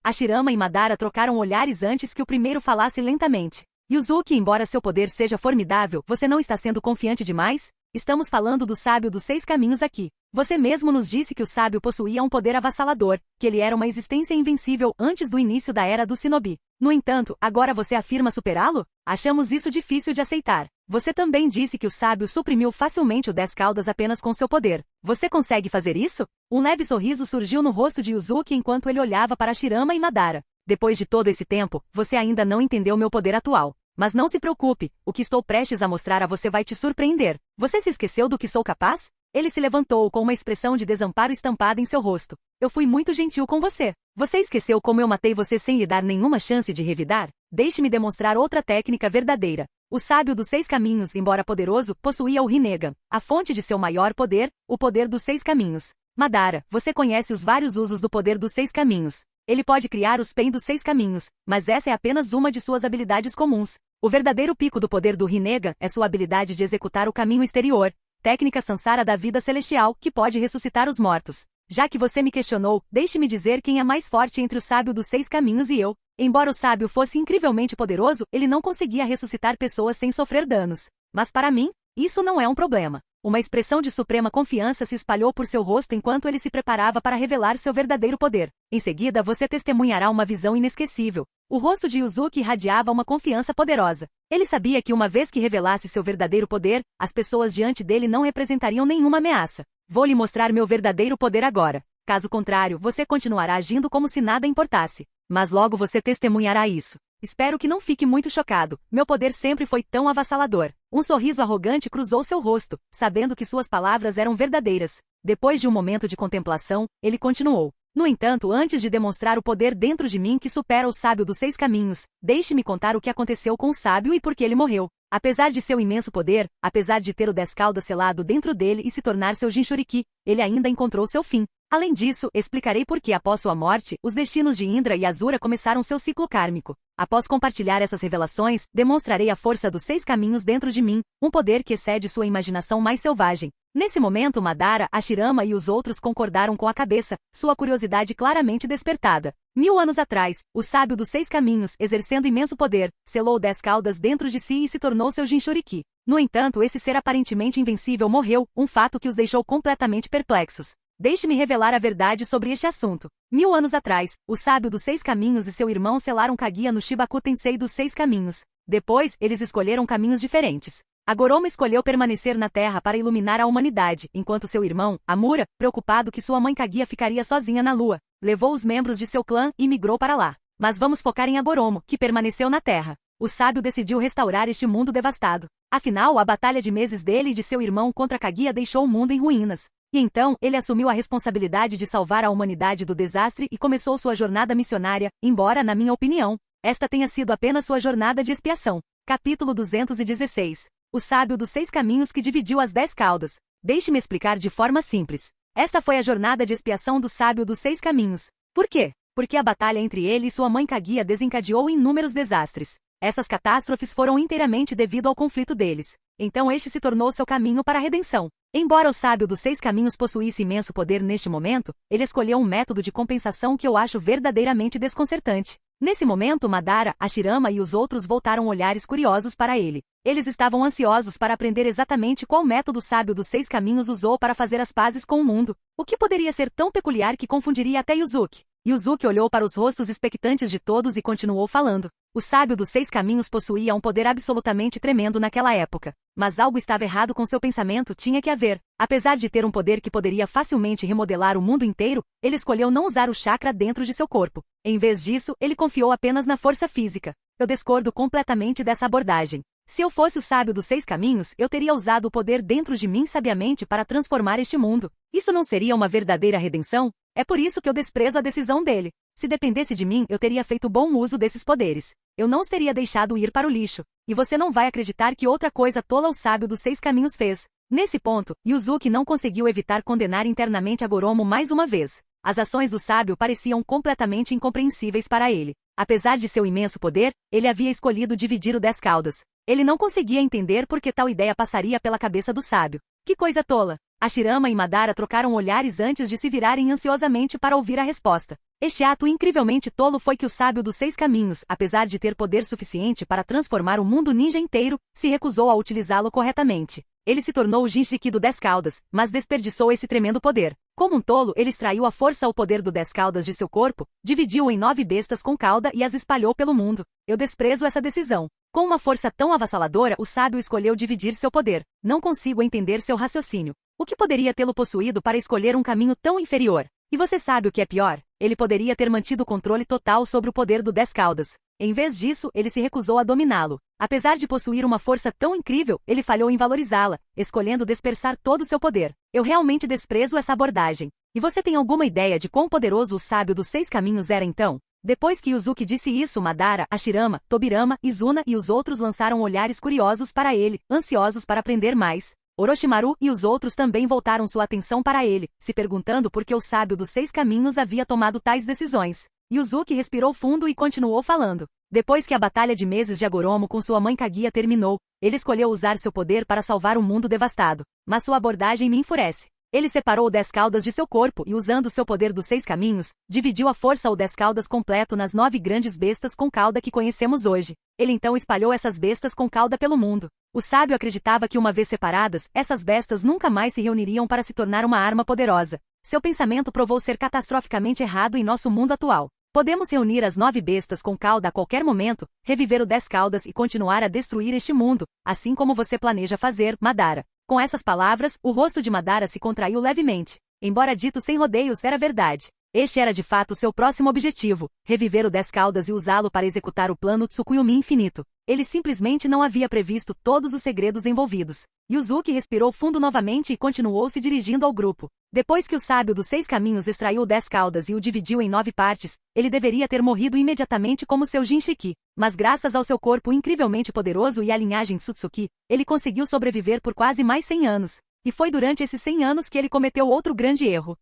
Speaker 2: Hashirama e Madara trocaram olhares antes que o primeiro falasse lentamente. Yuzuki, embora seu poder seja formidável, você não está sendo confiante demais? Estamos falando do sábio dos 6 caminhos aqui. Você mesmo nos disse que o sábio possuía um poder avassalador, que ele era uma existência invencível antes do início da Era do Shinobi. No entanto, agora você afirma superá-lo? Achamos isso difícil de aceitar. Você também disse que o sábio suprimiu facilmente o 10 caudas apenas com seu poder. Você consegue fazer isso? Um leve sorriso surgiu no rosto de Yuzuki enquanto ele olhava para Hashirama e Madara. Depois de todo esse tempo, você ainda não entendeu meu poder atual. Mas não se preocupe, o que estou prestes a mostrar a você vai te surpreender. Você se esqueceu do que sou capaz? Ele se levantou com uma expressão de desamparo estampada em seu rosto. Eu fui muito gentil com você. Você esqueceu como eu matei você sem lhe dar nenhuma chance de revidar? Deixe-me demonstrar outra técnica verdadeira. O sábio dos 6 caminhos, embora poderoso, possuía o Rinnegan, a fonte de seu maior poder, o poder dos 6 caminhos. Madara, você conhece os vários usos do poder dos 6 caminhos. Ele pode criar os Pen dos 6 caminhos, mas essa é apenas uma de suas habilidades comuns. O verdadeiro pico do poder do Rinnegan é sua habilidade de executar o caminho exterior, técnica Sansara da vida celestial, que pode ressuscitar os mortos. Já que você me questionou, deixe-me dizer quem é mais forte entre o sábio dos 6 caminhos e eu. Embora o sábio fosse incrivelmente poderoso, ele não conseguia ressuscitar pessoas sem sofrer danos. Mas para mim, isso não é um problema. Uma expressão de suprema confiança se espalhou por seu rosto enquanto ele se preparava para revelar seu verdadeiro poder. Em seguida, você testemunhará uma visão inesquecível. O rosto de Yuzuki irradiava uma confiança poderosa. Ele sabia que uma vez que revelasse seu verdadeiro poder, as pessoas diante dele não representariam nenhuma ameaça. Vou lhe mostrar meu verdadeiro poder agora. Caso contrário, você continuará agindo como se nada importasse. Mas logo você testemunhará isso. Espero que não fique muito chocado. Meu poder sempre foi tão avassalador. Um sorriso arrogante cruzou seu rosto, sabendo que suas palavras eram verdadeiras. Depois de um momento de contemplação, ele continuou. No entanto, antes de demonstrar o poder dentro de mim que supera o sábio dos 6 caminhos, deixe-me contar o que aconteceu com o sábio e por que ele morreu. Apesar de seu imenso poder, apesar de ter o 10 caudas selado dentro dele e se tornar seu Jinchuriki, ele ainda encontrou seu fim. Além disso, explicarei por que após sua morte, os destinos de Indra e Asura começaram seu ciclo kármico. Após compartilhar essas revelações, demonstrarei a força dos 6 caminhos dentro de mim, um poder que excede sua imaginação mais selvagem. Nesse momento Madara, Hashirama e os outros concordaram com a cabeça, sua curiosidade claramente despertada. 1000 anos atrás, o sábio dos 6 caminhos, exercendo imenso poder, selou 10 caudas dentro de si e se tornou seu Jinchuriki. No entanto, esse ser aparentemente invencível morreu, um fato que os deixou completamente perplexos. Deixe-me revelar a verdade sobre este assunto. 1000 anos atrás, o sábio dos 6 caminhos e seu irmão selaram Kaguya no Shibaku Tensei dos 6 caminhos. Depois, eles escolheram caminhos diferentes. Agoromo escolheu permanecer na Terra para iluminar a humanidade, enquanto seu irmão, Amura, preocupado que sua mãe Kaguya ficaria sozinha na Lua, levou os membros de seu clã e migrou para lá. Mas vamos focar em Agoromo, que permaneceu na Terra. O sábio decidiu restaurar este mundo devastado. Afinal, a batalha de meses dele e de seu irmão contra Kaguya deixou o mundo em ruínas. E então, ele assumiu a responsabilidade de salvar a humanidade do desastre e começou sua jornada missionária, embora, na minha opinião, esta tenha sido apenas sua jornada de expiação. Capítulo 216. O sábio dos 6 caminhos que dividiu as 10 caudas. Deixe-me explicar de forma simples. Esta foi a jornada de expiação do sábio dos 6 caminhos. Por quê? Porque a batalha entre ele e sua mãe Kaguya desencadeou inúmeros desastres. Essas catástrofes foram inteiramente devido ao conflito deles. Então este se tornou seu caminho para a redenção. Embora o sábio dos 6 caminhos possuísse imenso poder neste momento, ele escolheu um método de compensação que eu acho verdadeiramente desconcertante. Nesse momento, Madara, Hashirama e os outros voltaram olhares curiosos para ele. Eles estavam ansiosos para aprender exatamente qual método o sábio dos 6 caminhos usou para fazer as pazes com o mundo. O que poderia ser tão peculiar que confundiria até Yuzuki? Yuzuki olhou para os rostos expectantes de todos e continuou falando. O sábio dos 6 caminhos possuía um poder absolutamente tremendo naquela época. Mas algo estava errado com seu pensamento, tinha que haver. Apesar de ter um poder que poderia facilmente remodelar o mundo inteiro, ele escolheu não usar o chakra dentro de seu corpo. Em vez disso, ele confiou apenas na força física. Eu discordo completamente dessa abordagem. Se eu fosse o sábio dos 6 caminhos, eu teria usado o poder dentro de mim sabiamente para transformar este mundo. Isso não seria uma verdadeira redenção? É por isso que eu desprezo a decisão dele. Se dependesse de mim, eu teria feito bom uso desses poderes. Eu não os teria deixado ir para o lixo. E você não vai acreditar que outra coisa tola o sábio dos 6 caminhos fez. Nesse ponto, Yuzuki não conseguiu evitar condenar internamente Agoromo mais uma vez. As ações do sábio pareciam completamente incompreensíveis para ele. Apesar de seu imenso poder, ele havia escolhido dividir o 10 caudas. Ele não conseguia entender por que tal ideia passaria pela cabeça do sábio. Que coisa tola! Hashirama e Madara trocaram olhares antes de se virarem ansiosamente para ouvir a resposta. Este ato incrivelmente tolo foi que o sábio dos 6 caminhos, apesar de ter poder suficiente para transformar o mundo ninja inteiro, se recusou a utilizá-lo corretamente. Ele se tornou o Jinchiki do 10 caudas, mas desperdiçou esse tremendo poder. Como um tolo, ele extraiu à força o poder do 10 caudas de seu corpo, dividiu-o em 9 bestas com cauda e as espalhou pelo mundo. Eu desprezo essa decisão. Com uma força tão avassaladora, o sábio escolheu dividir seu poder. Não consigo entender seu raciocínio. O que poderia tê-lo possuído para escolher um caminho tão inferior? E você sabe o que é pior? Ele poderia ter mantido o controle total sobre o poder do 10 caudas. Em vez disso, ele se recusou a dominá-lo. Apesar de possuir uma força tão incrível, ele falhou em valorizá-la, escolhendo dispersar todo o seu poder. Eu realmente desprezo essa abordagem. E você tem alguma ideia de quão poderoso o sábio dos 6 caminhos era então? Depois que Yuzuki disse isso, Madara, Hashirama, Tobirama, Izuna e os outros lançaram olhares curiosos para ele, ansiosos para aprender mais. Orochimaru e os outros também voltaram sua atenção para ele, se perguntando por que o sábio dos 6 caminhos havia tomado tais decisões. Yuzuki respirou fundo e continuou falando. Depois que a batalha de meses de Agoromo com sua mãe Kaguya terminou, ele escolheu usar seu poder para salvar o mundo devastado. Mas sua abordagem me enfurece. Ele separou 10 caudas de seu corpo e, usando seu poder dos 6 caminhos, dividiu à força o 10 caudas completo nas 9 grandes bestas com cauda que conhecemos hoje. Ele então espalhou essas bestas com cauda pelo mundo. O sábio acreditava que, uma vez separadas, essas bestas nunca mais se reuniriam para se tornar uma arma poderosa. Seu pensamento provou ser catastroficamente errado em nosso mundo atual. Podemos reunir as 9 bestas com cauda a qualquer momento, reviver o 10 caudas e continuar a destruir este mundo, assim como você planeja fazer, Madara. Com essas palavras, o rosto de Madara se contraiu levemente. Embora dito sem rodeios, era verdade. Este era de fato seu próximo objetivo, reviver o 10 caudas e usá-lo para executar o plano Tsukuyomi infinito. Ele simplesmente não havia previsto todos os segredos envolvidos. Yuzuki respirou fundo novamente e continuou se dirigindo ao grupo. Depois que o sábio dos 6 caminhos extraiu 10 caudas e o dividiu em 9 partes, ele deveria ter morrido imediatamente como seu Jinchiki. Mas graças ao seu corpo incrivelmente poderoso e à linhagem Tsutsuki, ele conseguiu sobreviver por quase mais 100 anos. E foi durante esses 100 anos que ele cometeu outro grande erro.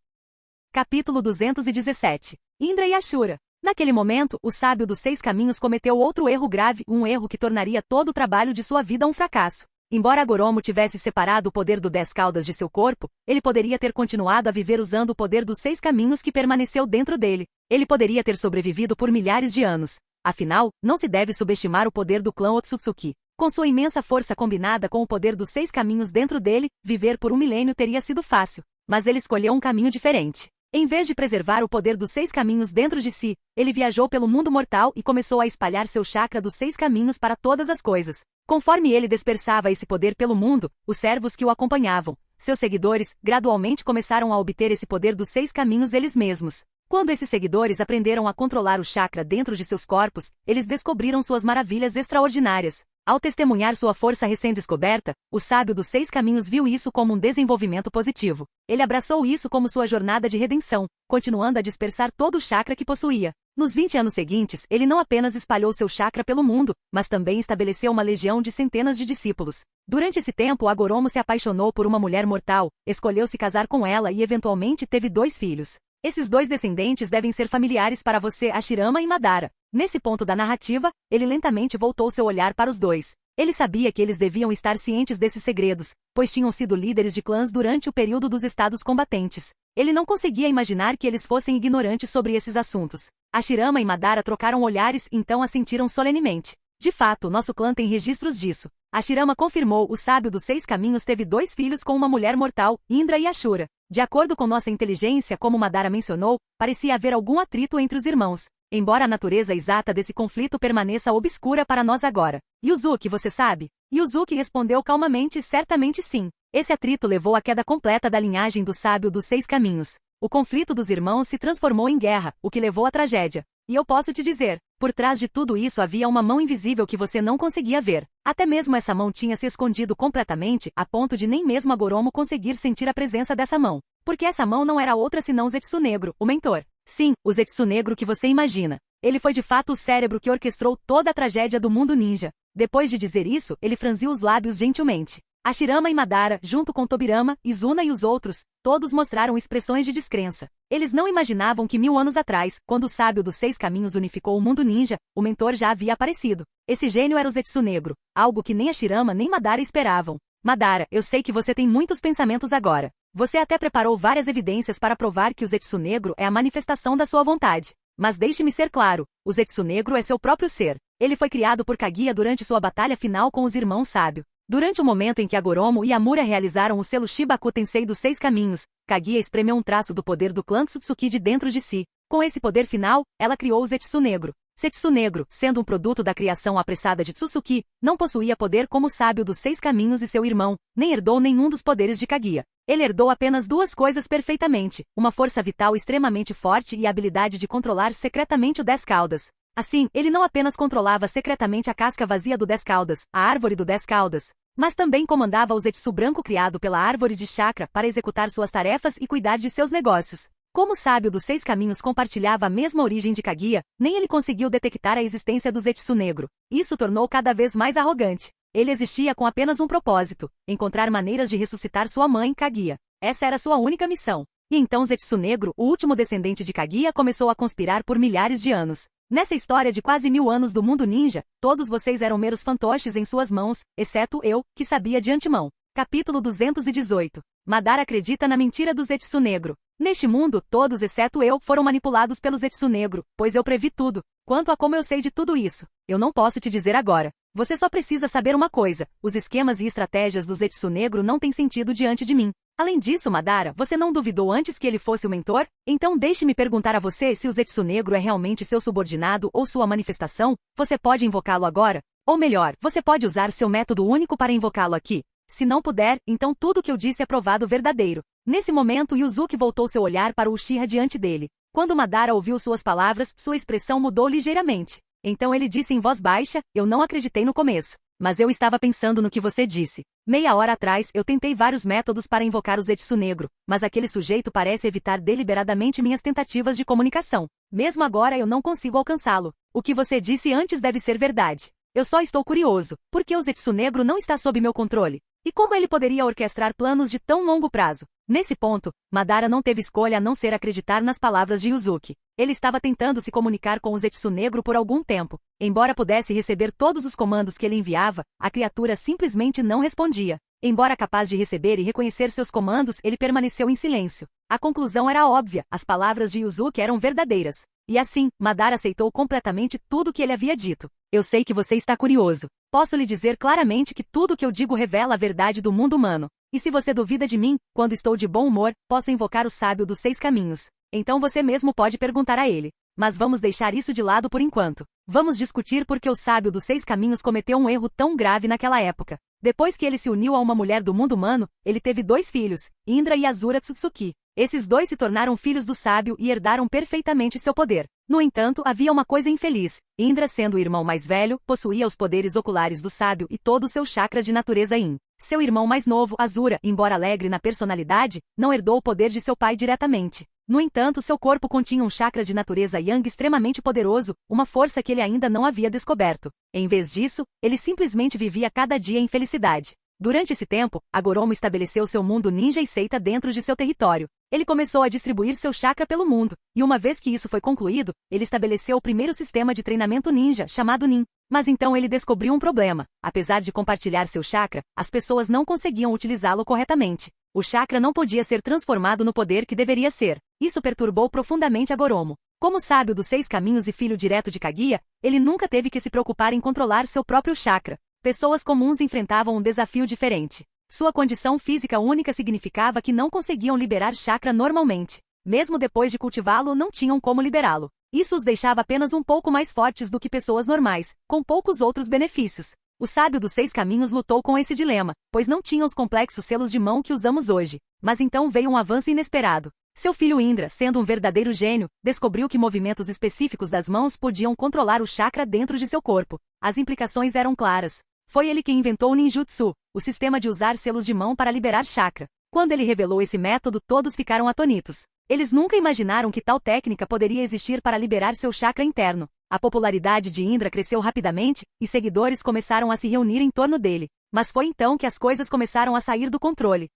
Speaker 2: Capítulo 217. Indra e Ashura. Naquele momento, o sábio dos 6 caminhos cometeu outro erro grave, um erro que tornaria todo o trabalho de sua vida um fracasso. Embora Agoromo tivesse separado o poder do 10 caudas de seu corpo, ele poderia ter continuado a viver usando o poder dos 6 caminhos que permaneceu dentro dele. Ele poderia ter sobrevivido por milhares de anos. Afinal, não se deve subestimar o poder do clã Otsutsuki. Com sua imensa força combinada com o poder dos 6 caminhos dentro dele, viver por um milênio teria sido fácil. Mas ele escolheu um caminho diferente. Em vez de preservar o poder dos 6 caminhos dentro de si, ele viajou pelo mundo mortal e começou a espalhar seu chakra dos 6 caminhos para todas as coisas. Conforme ele dispersava esse poder pelo mundo, os servos que o acompanhavam, seus seguidores, gradualmente começaram a obter esse poder dos 6 caminhos eles mesmos. Quando esses seguidores aprenderam a controlar o chakra dentro de seus corpos, eles descobriram suas maravilhas extraordinárias. Ao testemunhar sua força recém-descoberta, o sábio dos 6 caminhos viu isso como um desenvolvimento positivo. Ele abraçou isso como sua jornada de redenção, continuando a dispersar todo o chakra que possuía. Nos 20 anos seguintes, ele não apenas espalhou seu chakra pelo mundo, mas também estabeleceu uma legião de centenas de discípulos. Durante esse tempo, Agoromo se apaixonou por uma mulher mortal, escolheu se casar com ela e eventualmente teve 2 filhos. Esses 2 descendentes devem ser familiares para você, Hashirama e Madara. Nesse ponto da narrativa, ele lentamente voltou seu olhar para os 2. Ele sabia que eles deviam estar cientes desses segredos, pois tinham sido líderes de clãs durante o período dos estados combatentes. Ele não conseguia imaginar que eles fossem ignorantes sobre esses assuntos. Hashirama e Madara trocaram olhares e então assentiram solenemente. De fato, nosso clã tem registros disso. Hashirama confirmou, o sábio dos 6 caminhos teve 2 filhos com uma mulher mortal, Indra e Ashura. De acordo com nossa inteligência, como Madara mencionou, parecia haver algum atrito entre os irmãos. Embora a natureza exata desse conflito permaneça obscura para nós agora. Yuzuki, você sabe? Yuzuki respondeu calmamente, certamente sim. Esse atrito levou à queda completa da linhagem do sábio dos 6 caminhos. O conflito dos irmãos se transformou em guerra, o que levou à tragédia. E eu posso te dizer, por trás de tudo isso havia uma mão invisível que você não conseguia ver. Até mesmo essa mão tinha se escondido completamente, a ponto de nem mesmo Agoromo conseguir sentir a presença dessa mão. Porque essa mão não era outra senão Zetsu Negro, o mentor. Sim, o Zetsu Negro que você imagina. Ele foi de fato o cérebro que orquestrou toda a tragédia do mundo ninja. Depois de dizer isso, ele franziu os lábios gentilmente. Hashirama e Madara, junto com Tobirama, Izuna e os outros, todos mostraram expressões de descrença. Eles não imaginavam que 1000 anos atrás, quando o sábio dos 6 caminhos unificou o mundo ninja, o mentor já havia aparecido. Esse gênio era o Zetsu Negro, algo que nem Hashirama nem Madara esperavam. Madara, eu sei que você tem muitos pensamentos agora. Você até preparou várias evidências para provar que o Zetsu Negro é a manifestação da sua vontade. Mas deixe-me ser claro, o Zetsu Negro é seu próprio ser. Ele foi criado por Kaguya durante sua batalha final com os irmãos Sábio. Durante o momento em que Agoromo e Amura realizaram o selo Shibaku Tensei dos 6 caminhos, Kaguya espremeu um traço do poder do clã Tsutsuki de dentro de si. Com esse poder final, ela criou o Zetsu Negro. Zetsu Negro, sendo um produto da criação apressada de Tsutsuki, não possuía poder como o sábio dos 6 caminhos e seu irmão, nem herdou nenhum dos poderes de Kaguya. Ele herdou apenas 2 coisas perfeitamente, uma força vital extremamente forte e a habilidade de controlar secretamente o 10 caudas. Assim, ele não apenas controlava secretamente a casca vazia do 10 caudas, a árvore do 10 caudas, mas também comandava o Zetsu branco criado pela árvore de chakra para executar suas tarefas e cuidar de seus negócios. Como o sábio dos 6 caminhos compartilhava a mesma origem de Kaguya, nem ele conseguiu detectar a existência do Zetsu Negro. Isso tornou cada vez mais arrogante. Ele existia com apenas um propósito: encontrar maneiras de ressuscitar sua mãe, Kaguya. Essa era sua única missão. E então Zetsu Negro, o último descendente de Kaguya, começou a conspirar por milhares de anos. Nessa história de quase 1000 anos do mundo ninja, todos vocês eram meros fantoches em suas mãos, exceto eu, que sabia de antemão. Capítulo 218. Madara acredita na mentira do Zetsu Negro. Neste mundo, todos exceto eu foram manipulados pelo Zetsu Negro, pois eu previ tudo. Quanto a como eu sei de tudo isso, eu não posso te dizer agora. Você só precisa saber uma coisa: os esquemas e estratégias do Zetsu Negro não têm sentido diante de mim. Além disso, Madara, você não duvidou antes que ele fosse o mentor? Então deixe-me perguntar a você se o Zetsu Negro é realmente seu subordinado ou sua manifestação. Você pode invocá-lo agora? Ou melhor, você pode usar seu método único para invocá-lo aqui? Se não puder, então tudo o que eu disse é provado verdadeiro. Nesse momento, Yuzuki voltou seu olhar para o Uchiha diante dele. Quando Madara ouviu suas palavras, sua expressão mudou ligeiramente. Então ele disse em voz baixa: eu não acreditei no começo. Mas eu estava pensando no que você disse. Meia hora atrás, eu tentei vários métodos para invocar o Zetsu Negro, mas aquele sujeito parece evitar deliberadamente minhas tentativas de comunicação. Mesmo agora eu não consigo alcançá-lo. O que você disse antes deve ser verdade. Eu só estou curioso. Por que o Zetsu Negro não está sob meu controle? E como ele poderia orquestrar planos de tão longo prazo? Nesse ponto, Madara não teve escolha a não ser acreditar nas palavras de Yuzuki. Ele estava tentando se comunicar com o Zetsu Negro por algum tempo. Embora pudesse receber todos os comandos que ele enviava, a criatura simplesmente não respondia. Embora capaz de receber e reconhecer seus comandos, ele permaneceu em silêncio. A conclusão era óbvia: as palavras de Yuzuki eram verdadeiras. E assim, Madara aceitou completamente tudo o que ele havia dito. Eu sei que você está curioso. Posso lhe dizer claramente que tudo o que eu digo revela a verdade do mundo humano. E se você duvida de mim, quando estou de bom humor, posso invocar o sábio dos 6 caminhos. Então você mesmo pode perguntar a ele. Mas vamos deixar isso de lado por enquanto. Vamos discutir por que o sábio dos 6 caminhos cometeu um erro tão grave naquela época. Depois que ele se uniu a uma mulher do mundo humano, ele teve 2 filhos, Indra e Asura Tsutsuki. Esses 2 se tornaram filhos do sábio e herdaram perfeitamente seu poder. No entanto, havia uma coisa infeliz. Indra, sendo o irmão mais velho, possuía os poderes oculares do sábio e todo o seu chakra de natureza Yin. Seu irmão mais novo, Asura, embora alegre na personalidade, não herdou o poder de seu pai diretamente. No entanto, seu corpo continha um chakra de natureza Yang extremamente poderoso, uma força que ele ainda não havia descoberto. Em vez disso, ele simplesmente vivia cada dia em felicidade. Durante esse tempo, Agoromo estabeleceu seu mundo ninja e seita dentro de seu território. Ele começou a distribuir seu chakra pelo mundo, e uma vez que isso foi concluído, ele estabeleceu o primeiro sistema de treinamento ninja, chamado Nin. Mas então ele descobriu um problema. Apesar de compartilhar seu chakra, as pessoas não conseguiam utilizá-lo corretamente. O chakra não podia ser transformado no poder que deveria ser. Isso perturbou profundamente Agoromo. Como sábio dos 6 caminhos e filho direto de Kaguya, ele nunca teve que se preocupar em controlar seu próprio chakra. Pessoas comuns enfrentavam um desafio diferente. Sua condição física única significava que não conseguiam liberar chakra normalmente. Mesmo depois de cultivá-lo, não tinham como liberá-lo. Isso os deixava apenas um pouco mais fortes do que pessoas normais, com poucos outros benefícios. O sábio dos 6 caminhos lutou com esse dilema, pois não tinha os complexos selos de mão que usamos hoje. Mas então veio um avanço inesperado. Seu filho Indra, sendo um verdadeiro gênio, descobriu que movimentos específicos das mãos podiam controlar o chakra dentro de seu corpo. As implicações eram claras. Foi ele quem inventou o ninjutsu, o sistema de usar selos de mão para liberar chakra. Quando ele revelou esse método, todos ficaram atônitos. Eles nunca imaginaram que tal técnica poderia existir para liberar seu chakra interno. A popularidade de Indra cresceu rapidamente, e seguidores começaram a se reunir em torno dele. Mas foi então que as coisas começaram a sair do controle.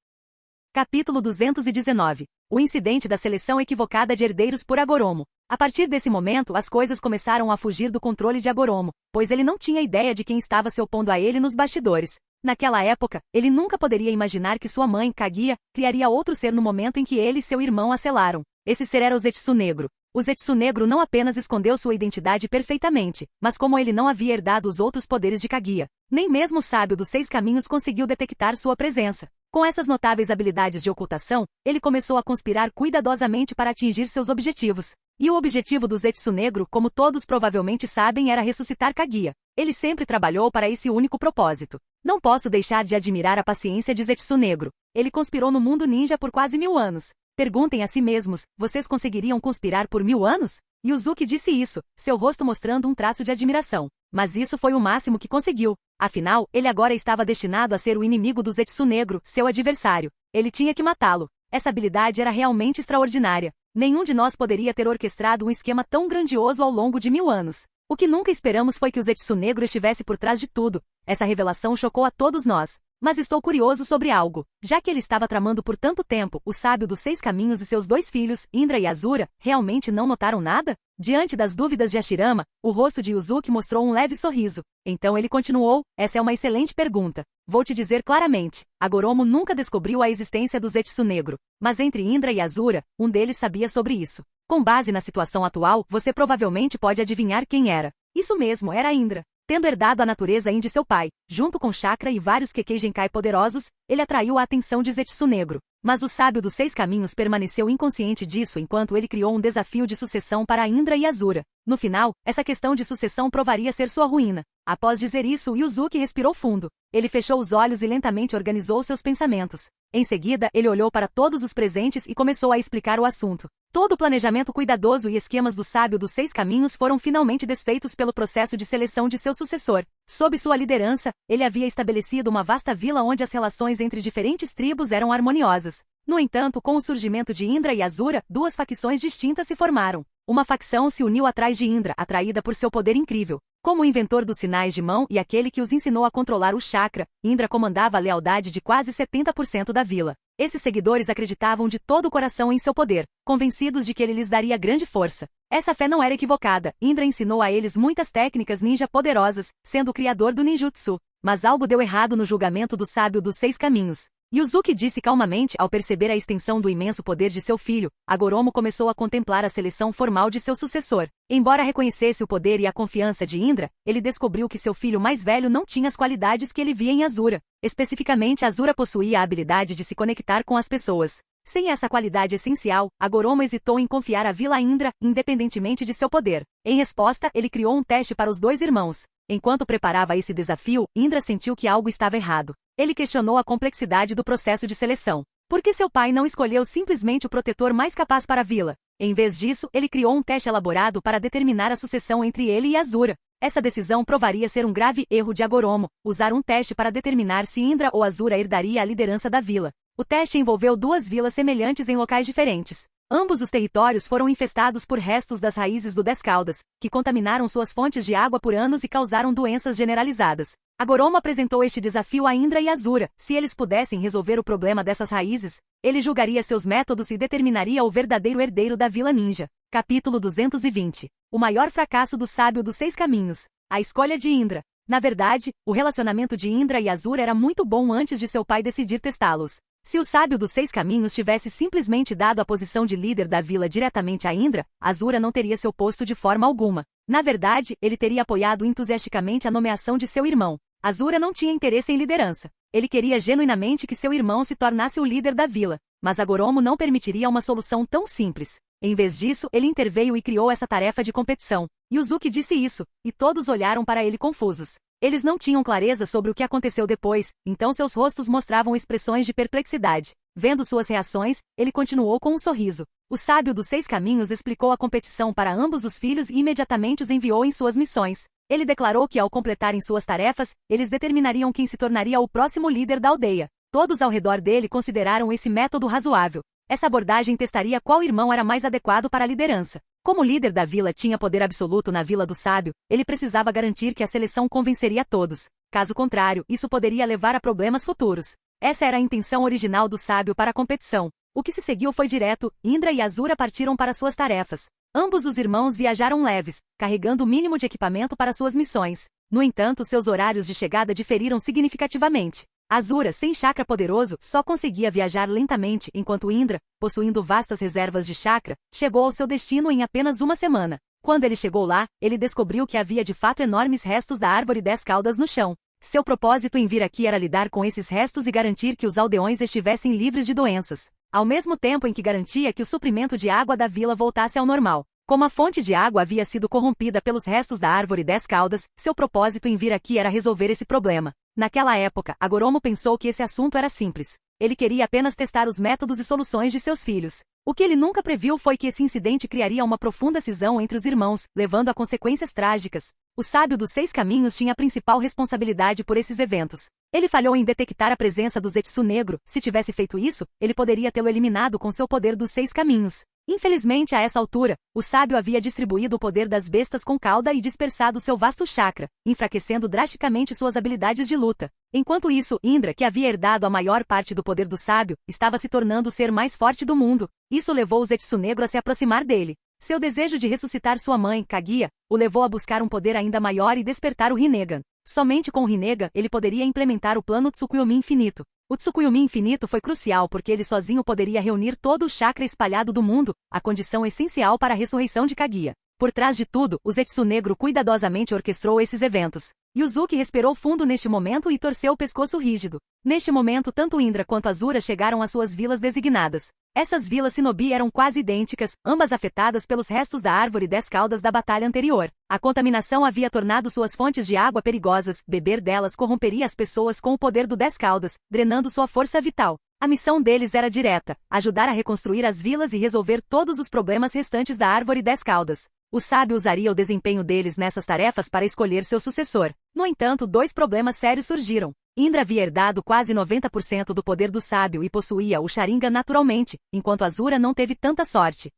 Speaker 2: Capítulo 219. O incidente da seleção equivocada de herdeiros por Agoromo. A partir desse momento, as coisas começaram a fugir do controle de Agoromo, pois ele não tinha ideia de quem estava se opondo a ele nos bastidores. Naquela época, ele nunca poderia imaginar que sua mãe, Kaguya, criaria outro ser no momento em que ele e seu irmão a selaram. Esse ser era o Zetsu Negro. O Zetsu Negro não apenas escondeu sua identidade perfeitamente, mas como ele não havia herdado os outros poderes de Kaguya, nem mesmo o sábio dos 6 caminhos conseguiu detectar sua presença. Com essas notáveis habilidades de ocultação, ele começou a conspirar cuidadosamente para atingir seus objetivos. E o objetivo do Zetsu Negro, como todos provavelmente sabem, era ressuscitar Kaguya. Ele sempre trabalhou para esse único propósito. Não posso deixar de admirar a paciência de Zetsu Negro. Ele conspirou no mundo ninja por quase 1000 anos. Perguntem a si mesmos, vocês conseguiriam conspirar por 1000 anos? Yuzuki disse isso, seu rosto mostrando um traço de admiração. Mas isso foi o máximo que conseguiu. Afinal, ele agora estava destinado a ser o inimigo do Zetsu Negro, seu adversário. Ele tinha que matá-lo. Essa habilidade era realmente extraordinária. Nenhum de nós poderia ter orquestrado um esquema tão grandioso ao longo de 1000 anos. O que nunca esperamos foi que o Zetsu Negro estivesse por trás de tudo. Essa revelação chocou a todos nós. Mas estou curioso sobre algo. Já que ele estava tramando por tanto tempo, o sábio dos 6 caminhos e seus 2 filhos, Indra e Asura, realmente não notaram nada? Diante das dúvidas de Hashirama, o rosto de Yuzuki mostrou um leve sorriso. Então ele continuou, essa é uma excelente pergunta. Vou te dizer claramente, Agoromo nunca descobriu a existência do Zetsu Negro. Mas entre Indra e Asura, um deles sabia sobre isso. Com base na situação atual, você provavelmente pode adivinhar quem era. Isso mesmo, era Indra. Tendo herdado a natureza Yin de seu pai, junto com chakra e vários Kekkei poderosos, ele atraiu a atenção de Zetsu Negro. Mas o sábio dos 6 caminhos permaneceu inconsciente disso enquanto ele criou um desafio de sucessão para Indra e Asura. No final, essa questão de sucessão provaria ser sua ruína. Após dizer isso, Yuzuki respirou fundo. Ele fechou os olhos e lentamente organizou seus pensamentos. Em seguida, ele olhou para todos os presentes e começou a explicar o assunto. Todo o planejamento cuidadoso e esquemas do sábio dos 6 caminhos foram finalmente desfeitos pelo processo de seleção de seu sucessor. Sob sua liderança, ele havia estabelecido uma vasta vila onde as relações entre diferentes tribos eram harmoniosas. No entanto, com o surgimento de Indra e Asura, 2 facções distintas se formaram. Uma facção se uniu atrás de Indra, atraída por seu poder incrível. Como o inventor dos sinais de mão e aquele que os ensinou a controlar o chakra, Indra comandava a lealdade de quase 70% da vila. Esses seguidores acreditavam de todo o coração em seu poder, convencidos de que ele lhes daria grande força. Essa fé não era equivocada. Indra ensinou a eles muitas técnicas ninja poderosas, sendo o criador do ninjutsu. Mas algo deu errado no julgamento do sábio dos 6 caminhos. Yuzuki disse calmamente ao perceber a extensão do imenso poder de seu filho. Agoromo começou a contemplar a seleção formal de seu sucessor. Embora reconhecesse o poder e a confiança de Indra, ele descobriu que seu filho mais velho não tinha as qualidades que ele via em Asura. Especificamente, Asura possuía a habilidade de se conectar com as pessoas. Sem essa qualidade essencial, Agoromo hesitou em confiar a vila a Indra, independentemente de seu poder. Em resposta, ele criou um teste para os dois irmãos. Enquanto preparava esse desafio, Indra sentiu que algo estava errado. Ele questionou a complexidade do processo de seleção. Por que seu pai não escolheu simplesmente o protetor mais capaz para a vila? Em vez disso, ele criou um teste elaborado para determinar a sucessão entre ele e Asura. Essa decisão provaria ser um grave erro de Agoromo, usar um teste para determinar se Indra ou Asura herdaria a liderança da vila. O teste envolveu duas vilas semelhantes em locais diferentes. Ambos os territórios foram infestados por restos das raízes do Descaldas, que contaminaram suas fontes de água por anos e causaram doenças generalizadas. Agoromo apresentou este desafio a Indra e Asura. Se eles pudessem resolver o problema dessas raízes, ele julgaria seus métodos e determinaria o verdadeiro herdeiro da Vila Ninja. Capítulo 220. O maior fracasso do sábio dos 6 caminhos. A escolha de Indra. Na verdade, o relacionamento de Indra e Asura era muito bom antes de seu pai decidir testá-los. Se o sábio dos 6 caminhos tivesse simplesmente dado a posição de líder da vila diretamente a Indra, Asura não teria seu posto de forma alguma. Na verdade, ele teria apoiado entusiasticamente a nomeação de seu irmão. Asura não tinha interesse em liderança. Ele queria genuinamente que seu irmão se tornasse o líder da vila. Mas Agoromo não permitiria uma solução tão simples. Em vez disso, ele interveio e criou essa tarefa de competição. Yuzuki disse isso, e todos olharam para ele confusos. Eles não tinham clareza sobre o que aconteceu depois, então seus rostos mostravam expressões de perplexidade. Vendo suas reações, ele continuou com um sorriso. O sábio dos 6 caminhos explicou a competição para ambos os filhos e imediatamente os enviou em suas missões. Ele declarou que ao completarem suas tarefas, eles determinariam quem se tornaria o próximo líder da aldeia. Todos ao redor dele consideraram esse método razoável. Essa abordagem testaria qual irmão era mais adequado para a liderança. Como o líder da vila tinha poder absoluto na vila do sábio, ele precisava garantir que a seleção convenceria todos. Caso contrário, isso poderia levar a problemas futuros. Essa era a intenção original do sábio para a competição. O que se seguiu foi direto. Indra e Asura partiram para suas tarefas. Ambos os irmãos viajaram leves, carregando o mínimo de equipamento para suas missões. No entanto, seus horários de chegada diferiram significativamente. Asura, sem chakra poderoso, só conseguia viajar lentamente, enquanto Indra, possuindo vastas reservas de chakra, chegou ao seu destino em apenas uma semana. Quando ele chegou lá, ele descobriu que havia de fato enormes restos da árvore 10 caudas no chão. Seu propósito em vir aqui era lidar com esses restos e garantir que os aldeões estivessem livres de doenças, ao mesmo tempo em que garantia que o suprimento de água da vila voltasse ao normal. Como a fonte de água havia sido corrompida pelos restos da árvore 10 caudas, seu propósito em vir aqui era resolver esse problema. Naquela época, Agoromo pensou que esse assunto era simples. Ele queria apenas testar os métodos e soluções de seus filhos. O que ele nunca previu foi que esse incidente criaria uma profunda cisão entre os irmãos, levando a consequências trágicas. O sábio dos 6 caminhos tinha a principal responsabilidade por esses eventos. Ele falhou em detectar a presença do Zetsu negro. Se tivesse feito isso, ele poderia tê-lo eliminado com seu poder dos 6 caminhos. Infelizmente, a essa altura, o sábio havia distribuído o poder das bestas com cauda e dispersado seu vasto chakra, enfraquecendo drasticamente suas habilidades de luta. Enquanto isso, Indra, que havia herdado a maior parte do poder do sábio, estava se tornando o ser mais forte do mundo. Isso levou o Zetsu negro a se aproximar dele. Seu desejo de ressuscitar sua mãe, Kaguya, o levou a buscar um poder ainda maior e despertar o Rinnegan. Somente com o Rinnegan ele poderia implementar o plano Tsukuyomi infinito. O Tsukuyomi infinito foi crucial porque ele sozinho poderia reunir todo o chakra espalhado do mundo, a condição essencial para a ressurreição de Kaguya. Por trás de tudo, o Zetsu negro cuidadosamente orquestrou esses eventos. Yuzuki respirou fundo neste momento e torceu o pescoço rígido. Neste momento, tanto Indra quanto Asura chegaram às suas vilas designadas. Essas vilas shinobi eram quase idênticas, ambas afetadas pelos restos da árvore 10 caudas da batalha anterior. A contaminação havia tornado suas fontes de água perigosas, beber delas corromperia as pessoas com o poder do 10 caudas, drenando sua força vital. A missão deles era direta, ajudar a reconstruir as vilas e resolver todos os problemas restantes da árvore 10 caudas. O sábio usaria o desempenho deles nessas tarefas para escolher seu sucessor. No entanto, 2 problemas sérios surgiram. Indra havia herdado quase 90% do poder do sábio e possuía o Sharingan naturalmente, enquanto Asura não teve tanta sorte.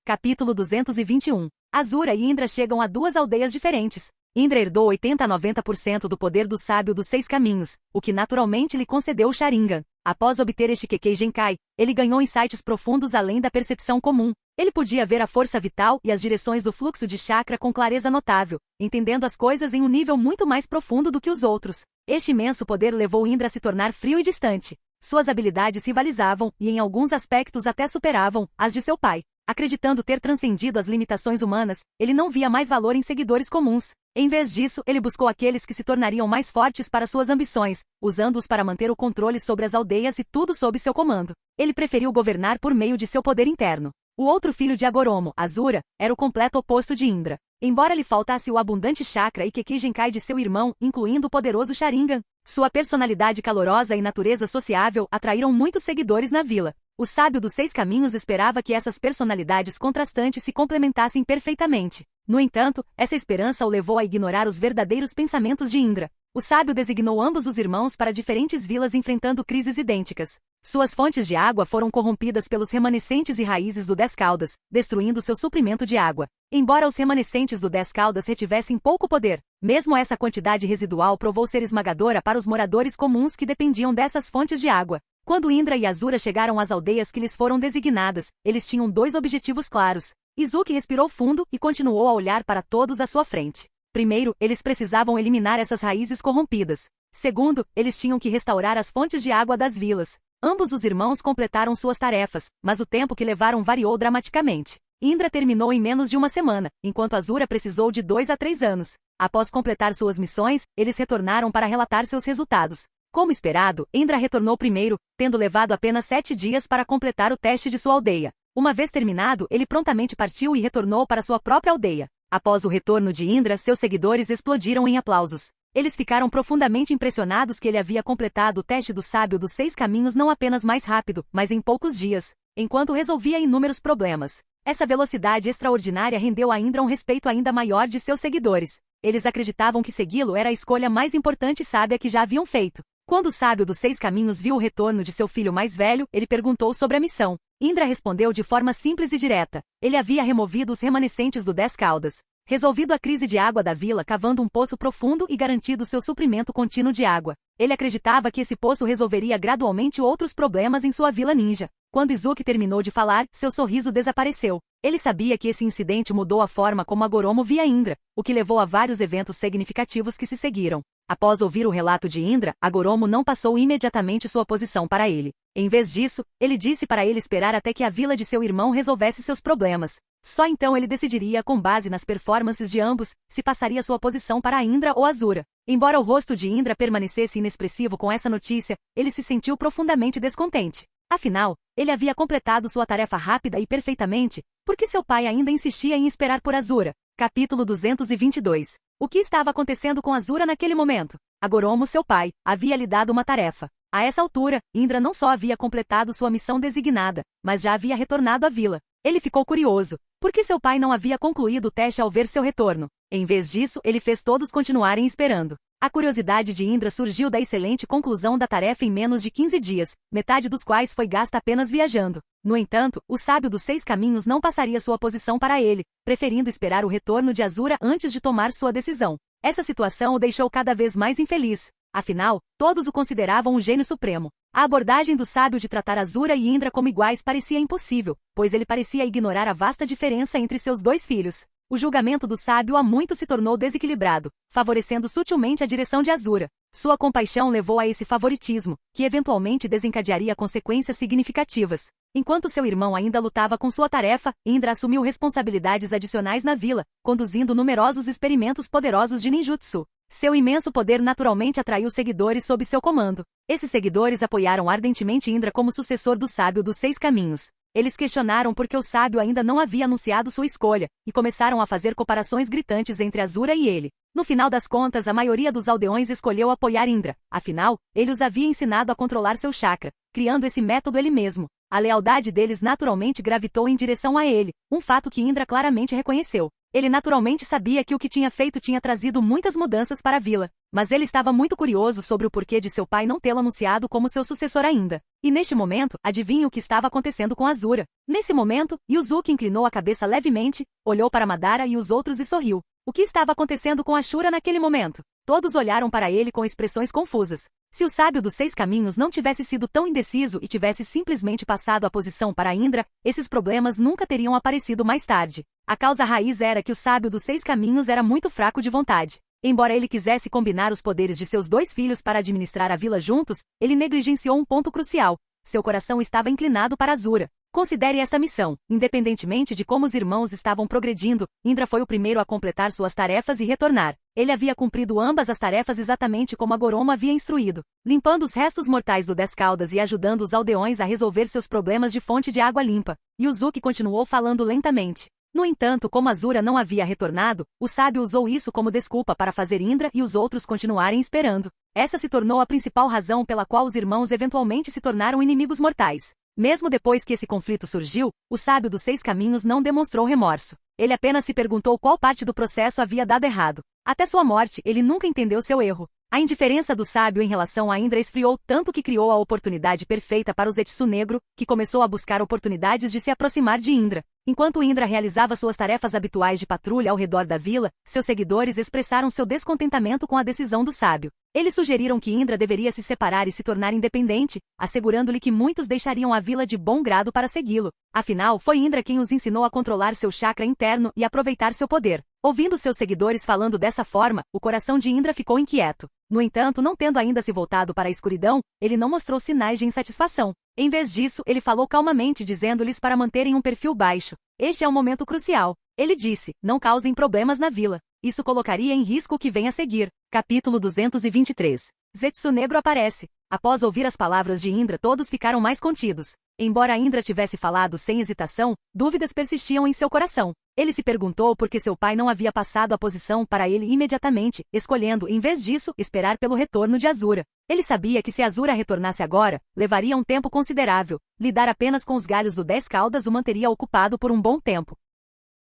Speaker 2: Capítulo 221. Asura e Indra chegam a 2 aldeias diferentes. Indra herdou 80 a 90% do poder do sábio dos 6 caminhos, o que naturalmente lhe concedeu o Sharingan. Após obter este Kekkei Genkai, ele ganhou insights profundos além da percepção comum. Ele podia ver a força vital e as direções do fluxo de chakra com clareza notável, entendendo as coisas em um nível muito mais profundo do que os outros. Este imenso poder levou Indra a se tornar frio e distante. Suas habilidades rivalizavam e em alguns aspectos até superavam as de seu pai. Acreditando ter transcendido as limitações humanas, ele não via mais valor em seguidores comuns. Em vez disso, ele buscou aqueles que se tornariam mais fortes para suas ambições, usando-os para manter o controle sobre as aldeias e tudo sob seu comando. Ele preferiu governar por meio de seu poder interno. O outro filho de Agoromo, Azura, era o completo oposto de Indra. Embora lhe faltasse o abundante chakra e Keki Genkai de seu irmão, incluindo o poderoso Sharingan, sua personalidade calorosa e natureza sociável atraíram muitos seguidores na vila. O sábio dos 6 caminhos esperava que essas personalidades contrastantes se complementassem perfeitamente. No entanto, essa esperança o levou a ignorar os verdadeiros pensamentos de Indra. O sábio designou ambos os irmãos para diferentes vilas enfrentando crises idênticas. Suas fontes de água foram corrompidas pelos remanescentes e raízes do 10 Caudas, destruindo seu suprimento de água. Embora os remanescentes do 10 Caudas retivessem pouco poder, mesmo essa quantidade residual provou ser esmagadora para os moradores comuns que dependiam dessas fontes de água. Quando Indra e Azura chegaram às aldeias que lhes foram designadas, eles tinham 2 objetivos claros. Izuki respirou fundo e continuou a olhar para todos à sua frente. Primeiro, eles precisavam eliminar essas raízes corrompidas. Segundo, eles tinham que restaurar as fontes de água das vilas. Ambos os irmãos completaram suas tarefas, mas o tempo que levaram variou dramaticamente. Indra terminou em menos de uma semana, enquanto Azura precisou de 2 a 3 anos. Após completar suas missões, eles retornaram para relatar seus resultados. Como esperado, Indra retornou primeiro, tendo levado apenas 7 dias para completar o teste de sua aldeia. Uma vez terminado, ele prontamente partiu e retornou para sua própria aldeia. Após o retorno de Indra, seus seguidores explodiram em aplausos. Eles ficaram profundamente impressionados que ele havia completado o teste do sábio dos 6 caminhos não apenas mais rápido, mas em poucos dias, enquanto resolvia inúmeros problemas. Essa velocidade extraordinária rendeu a Indra um respeito ainda maior de seus seguidores. Eles acreditavam que segui-lo era a escolha mais importante e sábia que já haviam feito. Quando o sábio dos 6 caminhos viu o retorno de seu filho mais velho, ele perguntou sobre a missão. Indra respondeu de forma simples e direta. Ele havia removido os remanescentes do 10 Caudas, resolvido a crise de água da vila cavando um poço profundo e garantido seu suprimento contínuo de água. Ele acreditava que esse poço resolveria gradualmente outros problemas em sua vila ninja. Quando Izuki terminou de falar, seu sorriso desapareceu. Ele sabia que esse incidente mudou a forma como Agoromo via Indra, o que levou a vários eventos significativos que se seguiram. Após ouvir o relato de Indra, Agoromo não passou imediatamente sua posição para ele. Em vez disso, ele disse para ele esperar até que a vila de seu irmão resolvesse seus problemas. Só então ele decidiria, com base nas performances de ambos, se passaria sua posição para Indra ou Azura. Embora o rosto de Indra permanecesse inexpressivo com essa notícia, ele se sentiu profundamente descontente. Afinal, ele havia completado sua tarefa rápida e perfeitamente, porque seu pai ainda insistia em esperar por Azura. Capítulo 222. O que estava acontecendo com Azura naquele momento? Agoromo, seu pai, havia lhe dado uma tarefa. A essa altura, Indra não só havia completado sua missão designada, mas já havia retornado à vila. Ele ficou curioso. Por que seu pai não havia concluído o teste ao ver seu retorno? Em vez disso, ele fez todos continuarem esperando. A curiosidade de Indra surgiu da excelente conclusão da tarefa em menos de 15 dias, metade dos quais foi gasta apenas viajando. No entanto, o sábio dos 6 caminhos não passaria sua posição para ele, preferindo esperar o retorno de Azura antes de tomar sua decisão. Essa situação o deixou cada vez mais infeliz. Afinal, todos o consideravam um gênio supremo. A abordagem do sábio de tratar Azura e Indra como iguais parecia impossível, pois ele parecia ignorar a vasta diferença entre seus 2 filhos. O julgamento do sábio há muito se tornou desequilibrado, favorecendo sutilmente a direção de Azura. Sua compaixão levou a esse favoritismo, que eventualmente desencadearia consequências significativas. Enquanto seu irmão ainda lutava com sua tarefa, Indra assumiu responsabilidades adicionais na vila, conduzindo numerosos experimentos poderosos de ninjutsu. Seu imenso poder naturalmente atraiu seguidores sob seu comando. Esses seguidores apoiaram ardentemente Indra como sucessor do sábio dos 6 caminhos. Eles questionaram por que o sábio ainda não havia anunciado sua escolha, e começaram a fazer comparações gritantes entre Azura e ele. No final das contas, a maioria dos aldeões escolheu apoiar Indra. Afinal, ele os havia ensinado a controlar seu chakra, criando esse método ele mesmo. A lealdade deles naturalmente gravitou em direção a ele, um fato que Indra claramente reconheceu. Ele naturalmente sabia que o que tinha feito tinha trazido muitas mudanças para a vila, mas ele estava muito curioso sobre o porquê de seu pai não tê-lo anunciado como seu sucessor ainda. E neste momento, adivinhe o que estava acontecendo com Azura. Nesse momento, Yuzuki inclinou a cabeça levemente, olhou para Madara e os outros e sorriu. O que estava acontecendo com Ashura naquele momento? Todos olharam para ele com expressões confusas. Se o sábio dos 6 caminhos não tivesse sido tão indeciso e tivesse simplesmente passado a posição para Indra, esses problemas nunca teriam aparecido mais tarde. A causa raiz era que o sábio dos 6 caminhos era muito fraco de vontade. Embora ele quisesse combinar os poderes de seus dois filhos para administrar a vila juntos, ele negligenciou um ponto crucial. Seu coração estava inclinado para Azura. Considere esta missão. Independentemente de como os irmãos estavam progredindo, Indra foi o primeiro a completar suas tarefas e retornar. Ele havia cumprido ambas as tarefas exatamente como Agoromo havia instruído, limpando os restos mortais do Dez Caudas e ajudando os aldeões a resolver seus problemas de fonte de água limpa. E Uzuki continuou falando lentamente. No entanto, como Azura não havia retornado, o sábio usou isso como desculpa para fazer Indra e os outros continuarem esperando. Essa se tornou a principal razão pela qual os irmãos eventualmente se tornaram inimigos mortais. Mesmo depois que esse conflito surgiu, o sábio dos Seis Caminhos não demonstrou remorso. Ele apenas se perguntou qual parte do processo havia dado errado. Até sua morte, ele nunca entendeu seu erro. A indiferença do sábio em relação a Indra esfriou tanto que criou a oportunidade perfeita para o Zetsu Negro, que começou a buscar oportunidades de se aproximar de Indra. Enquanto Indra realizava suas tarefas habituais de patrulha ao redor da vila, seus seguidores expressaram seu descontentamento com a decisão do sábio. Eles sugeriram que Indra deveria se separar e se tornar independente, assegurando-lhe que muitos deixariam a vila de bom grado para segui-lo. Afinal, foi Indra quem os ensinou a controlar seu chakra interno e aproveitar seu poder. Ouvindo seus seguidores falando dessa forma, o coração de Indra ficou inquieto. No entanto, não tendo ainda se voltado para a escuridão, ele não mostrou sinais de insatisfação. Em vez disso, ele falou calmamente dizendo-lhes para manterem um perfil baixo. Este é um momento crucial. Ele disse, não causem problemas na vila. Isso colocaria em risco o que vem a seguir. Capítulo 223. Zetsu Negro aparece. Após ouvir as palavras de Indra, todos ficaram mais contidos. Embora Indra tivesse falado sem hesitação, dúvidas persistiam em seu coração. Ele se perguntou por que seu pai não havia passado a posição para ele imediatamente, escolhendo, em vez disso, esperar pelo retorno de Azura. Ele sabia que se Azura retornasse agora, levaria um tempo considerável. Lidar apenas com os galhos do Dez Caudas o manteria ocupado por um bom tempo.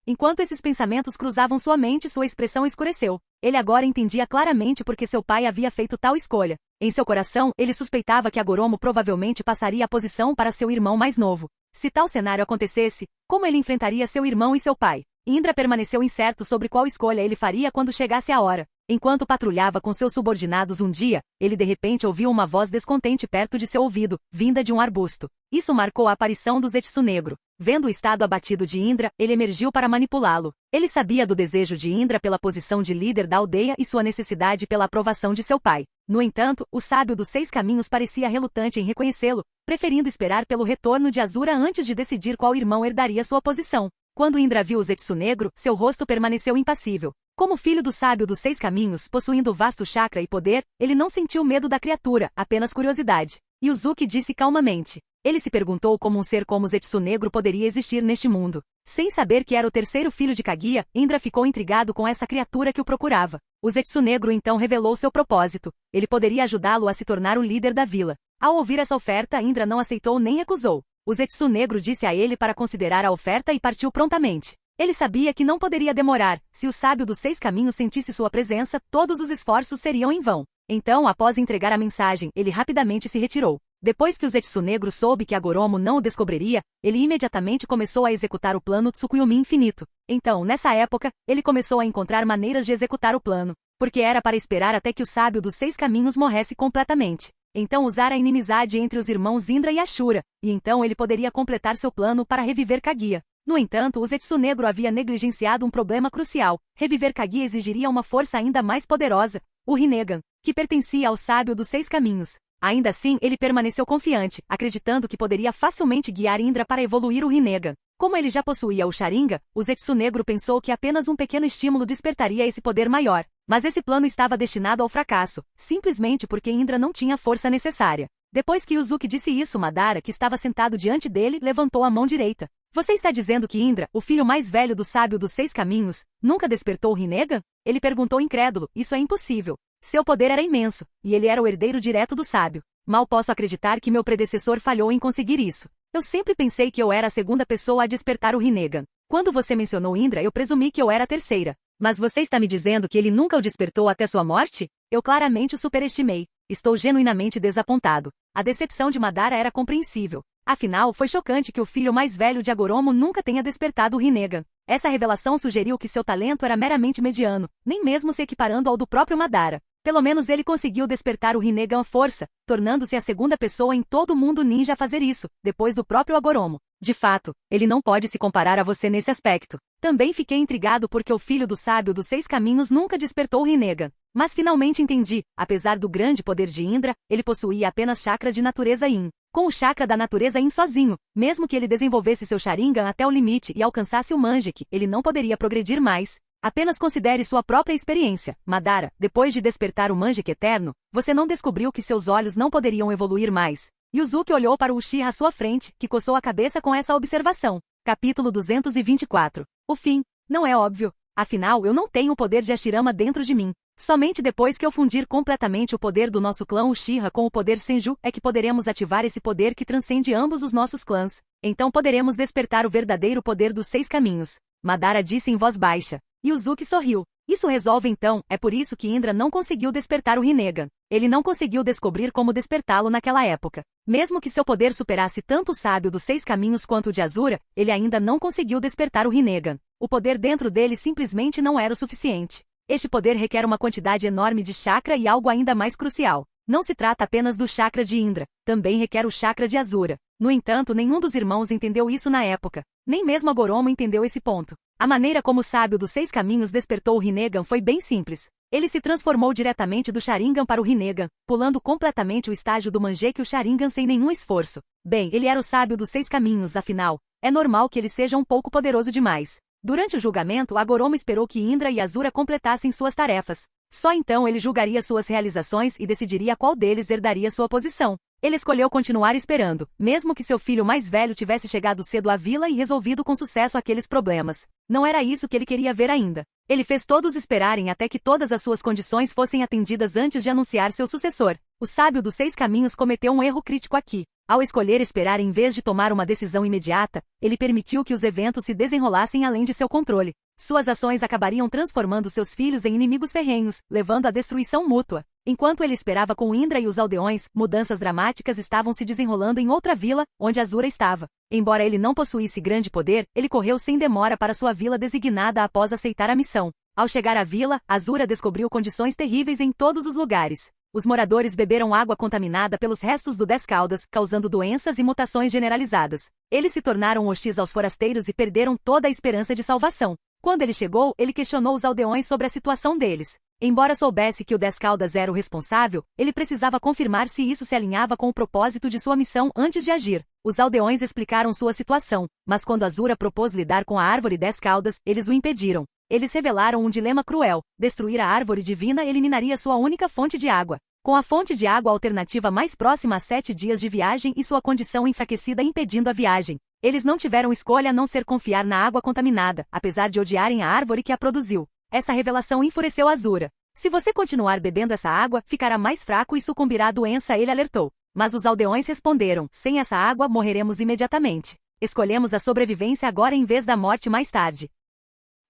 Speaker 2: Enquanto esses pensamentos cruzavam sua mente, sua expressão escureceu. Ele agora entendia claramente por que seu pai havia feito tal escolha. Em seu coração, ele suspeitava que Agoromo provavelmente passaria a posição para seu irmão mais novo. Se tal cenário acontecesse, como ele enfrentaria seu irmão e seu pai? Indra permaneceu incerto sobre qual escolha ele faria quando chegasse a hora. Enquanto patrulhava com seus subordinados um dia, ele de repente ouviu uma voz descontente perto de seu ouvido, vinda de um arbusto. Isso marcou a aparição do Zetsu Negro. Vendo o estado abatido de Indra, ele emergiu para manipulá-lo. Ele sabia do desejo de Indra pela posição de líder da aldeia e sua necessidade pela aprovação de seu pai. No entanto, o sábio dos Seis Caminhos parecia relutante em reconhecê-lo, preferindo esperar pelo retorno de Azura antes de decidir qual irmão herdaria sua posição. Quando Indra viu o Zetsu Negro, seu rosto permaneceu impassível. Como filho do sábio dos Seis Caminhos, possuindo vasto chakra e poder, ele não sentiu medo da criatura, apenas curiosidade. E Uzuki disse calmamente. Ele se perguntou como um ser como Zetsu Negro poderia existir neste mundo. Sem saber que era o terceiro filho de Kaguya, Indra ficou intrigado com essa criatura que o procurava. O Zetsu Negro então revelou seu propósito. Ele poderia ajudá-lo a se tornar o líder da vila. Ao ouvir essa oferta, Indra não aceitou nem recusou. O Zetsu Negro disse a ele para considerar a oferta e partiu prontamente. Ele sabia que não poderia demorar. Se o sábio dos Seis Caminhos sentisse sua presença, todos os esforços seriam em vão. Então, após entregar a mensagem, ele rapidamente se retirou. Depois que o Zetsu Negro soube que Agoromo não o descobriria, ele imediatamente começou a executar o plano Tsukuyomi Infinito. Então, nessa época, ele começou a encontrar maneiras de executar o plano, porque era para esperar até que o sábio dos Seis Caminhos morresse completamente. Então usar a inimizade entre os irmãos Indra e Ashura, e então ele poderia completar seu plano para reviver Kaguya. No entanto, o Zetsu Negro havia negligenciado um problema crucial. Reviver Kaguya exigiria uma força ainda mais poderosa, o Rinnegan, que pertencia ao sábio dos Seis Caminhos. Ainda assim, ele permaneceu confiante, acreditando que poderia facilmente guiar Indra para evoluir o Rinnegan. Como ele já possuía o Sharingan, o Zetsu Negro pensou que apenas um pequeno estímulo despertaria esse poder maior. Mas esse plano estava destinado ao fracasso, simplesmente porque Indra não tinha a força necessária. Depois que Uzuki disse isso, Madara, que estava sentado diante dele, levantou a mão direita. Você está dizendo que Indra, o filho mais velho do sábio dos Seis Caminhos, nunca despertou o Rinnegan? Ele perguntou incrédulo. Isso é impossível. Seu poder era imenso, e ele era o herdeiro direto do sábio. Mal posso acreditar que meu predecessor falhou em conseguir isso. Eu sempre pensei que eu era a segunda pessoa a despertar o Rinnegan. Quando você mencionou Indra, eu presumi que eu era a terceira. Mas você está me dizendo que ele nunca o despertou até sua morte? Eu claramente o superestimei. Estou genuinamente desapontado. A decepção de Madara era compreensível. Afinal, foi chocante que o filho mais velho de Agoromo nunca tenha despertado o Rinnegan. Essa revelação sugeriu que seu talento era meramente mediano, nem mesmo se equiparando ao do próprio Madara. Pelo menos ele conseguiu despertar o Rinnegan à força, tornando-se a segunda pessoa em todo o mundo ninja a fazer isso, depois do próprio Agoromo. De fato, ele não pode se comparar a você nesse aspecto. Também fiquei intrigado porque o filho do sábio dos 6 caminhos nunca despertou o Rinnegan. Mas finalmente entendi, apesar do grande poder de Indra, ele possuía apenas chakra de natureza Yin. Com o chakra da natureza Yin sozinho, mesmo que ele desenvolvesse seu Sharingan até o limite e alcançasse o Manjek, ele não poderia progredir mais. Apenas considere sua própria experiência. Madara, depois de despertar o Manjek eterno, você não descobriu que seus olhos não poderiam evoluir mais. Yuzuki olhou para o Uchiha à sua frente, que coçou a cabeça com essa observação. Capítulo 224. O fim. Não é óbvio. Afinal, eu não tenho o poder de Hashirama dentro de mim. Somente depois que eu fundir completamente o poder do nosso clã Uchiha com o poder Senju é que poderemos ativar esse poder que transcende ambos os nossos clãs. Então poderemos despertar o verdadeiro poder dos 6 caminhos. Madara disse em voz baixa. Yuzuki sorriu. Isso resolve então, é por isso que Indra não conseguiu despertar o Rinnegan. Ele não conseguiu descobrir como despertá-lo naquela época. Mesmo que seu poder superasse tanto o sábio dos 6 caminhos quanto o de Azura, ele ainda não conseguiu despertar o Rinnegan. O poder dentro dele simplesmente não era o suficiente. Este poder requer uma quantidade enorme de chakra e algo ainda mais crucial. Não se trata apenas do chakra de Indra, também requer o chakra de Azura. No entanto, nenhum dos irmãos entendeu isso na época. Nem mesmo Agoromo entendeu esse ponto. A maneira como o sábio dos 6 caminhos despertou o Rinnegan foi bem simples. Ele se transformou diretamente do Sharingan para o Rinnegan, pulando completamente o estágio do Manjek e o Sharingan sem nenhum esforço. Bem, ele era o sábio dos 6 caminhos, afinal. É normal que ele seja um pouco poderoso demais. Durante o julgamento, Agoromo esperou que Indra e Azura completassem suas tarefas. Só então ele julgaria suas realizações e decidiria qual deles herdaria sua posição. Ele escolheu continuar esperando, mesmo que seu filho mais velho tivesse chegado cedo à vila e resolvido com sucesso aqueles problemas. Não era isso que ele queria ver ainda. Ele fez todos esperarem até que todas as suas condições fossem atendidas antes de anunciar seu sucessor. O sábio dos 6 caminhos cometeu um erro crítico aqui. Ao escolher esperar em vez de tomar uma decisão imediata, ele permitiu que os eventos se desenrolassem além de seu controle. Suas ações acabariam transformando seus filhos em inimigos ferrenhos, levando à destruição mútua. Enquanto ele esperava com Indra e os aldeões, mudanças dramáticas estavam se desenrolando em outra vila, onde Azura estava. Embora ele não possuísse grande poder, ele correu sem demora para sua vila designada após aceitar a missão. Ao chegar à vila, Azura descobriu condições terríveis em todos os lugares. Os moradores beberam água contaminada pelos restos do 10 Caudas, causando doenças e mutações generalizadas. Eles se tornaram hostis aos forasteiros e perderam toda a esperança de salvação. Quando ele chegou, ele questionou os aldeões sobre a situação deles. Embora soubesse que o 10 Caudas era o responsável, ele precisava confirmar se isso se alinhava com o propósito de sua missão antes de agir. Os aldeões explicaram sua situação, mas quando Azura propôs lidar com a árvore 10 Caudas, eles o impediram. Eles revelaram um dilema cruel. Destruir a árvore divina eliminaria sua única fonte de água. Com a fonte de água alternativa mais próxima a 7 dias de viagem e sua condição enfraquecida impedindo a viagem. Eles não tiveram escolha a não ser confiar na água contaminada, apesar de odiarem a árvore que a produziu. Essa revelação enfureceu Azura. Se você continuar bebendo essa água, ficará mais fraco e sucumbirá à doença, ele alertou. Mas os aldeões responderam, sem essa água morreremos imediatamente. Escolhemos a sobrevivência agora em vez da morte mais tarde.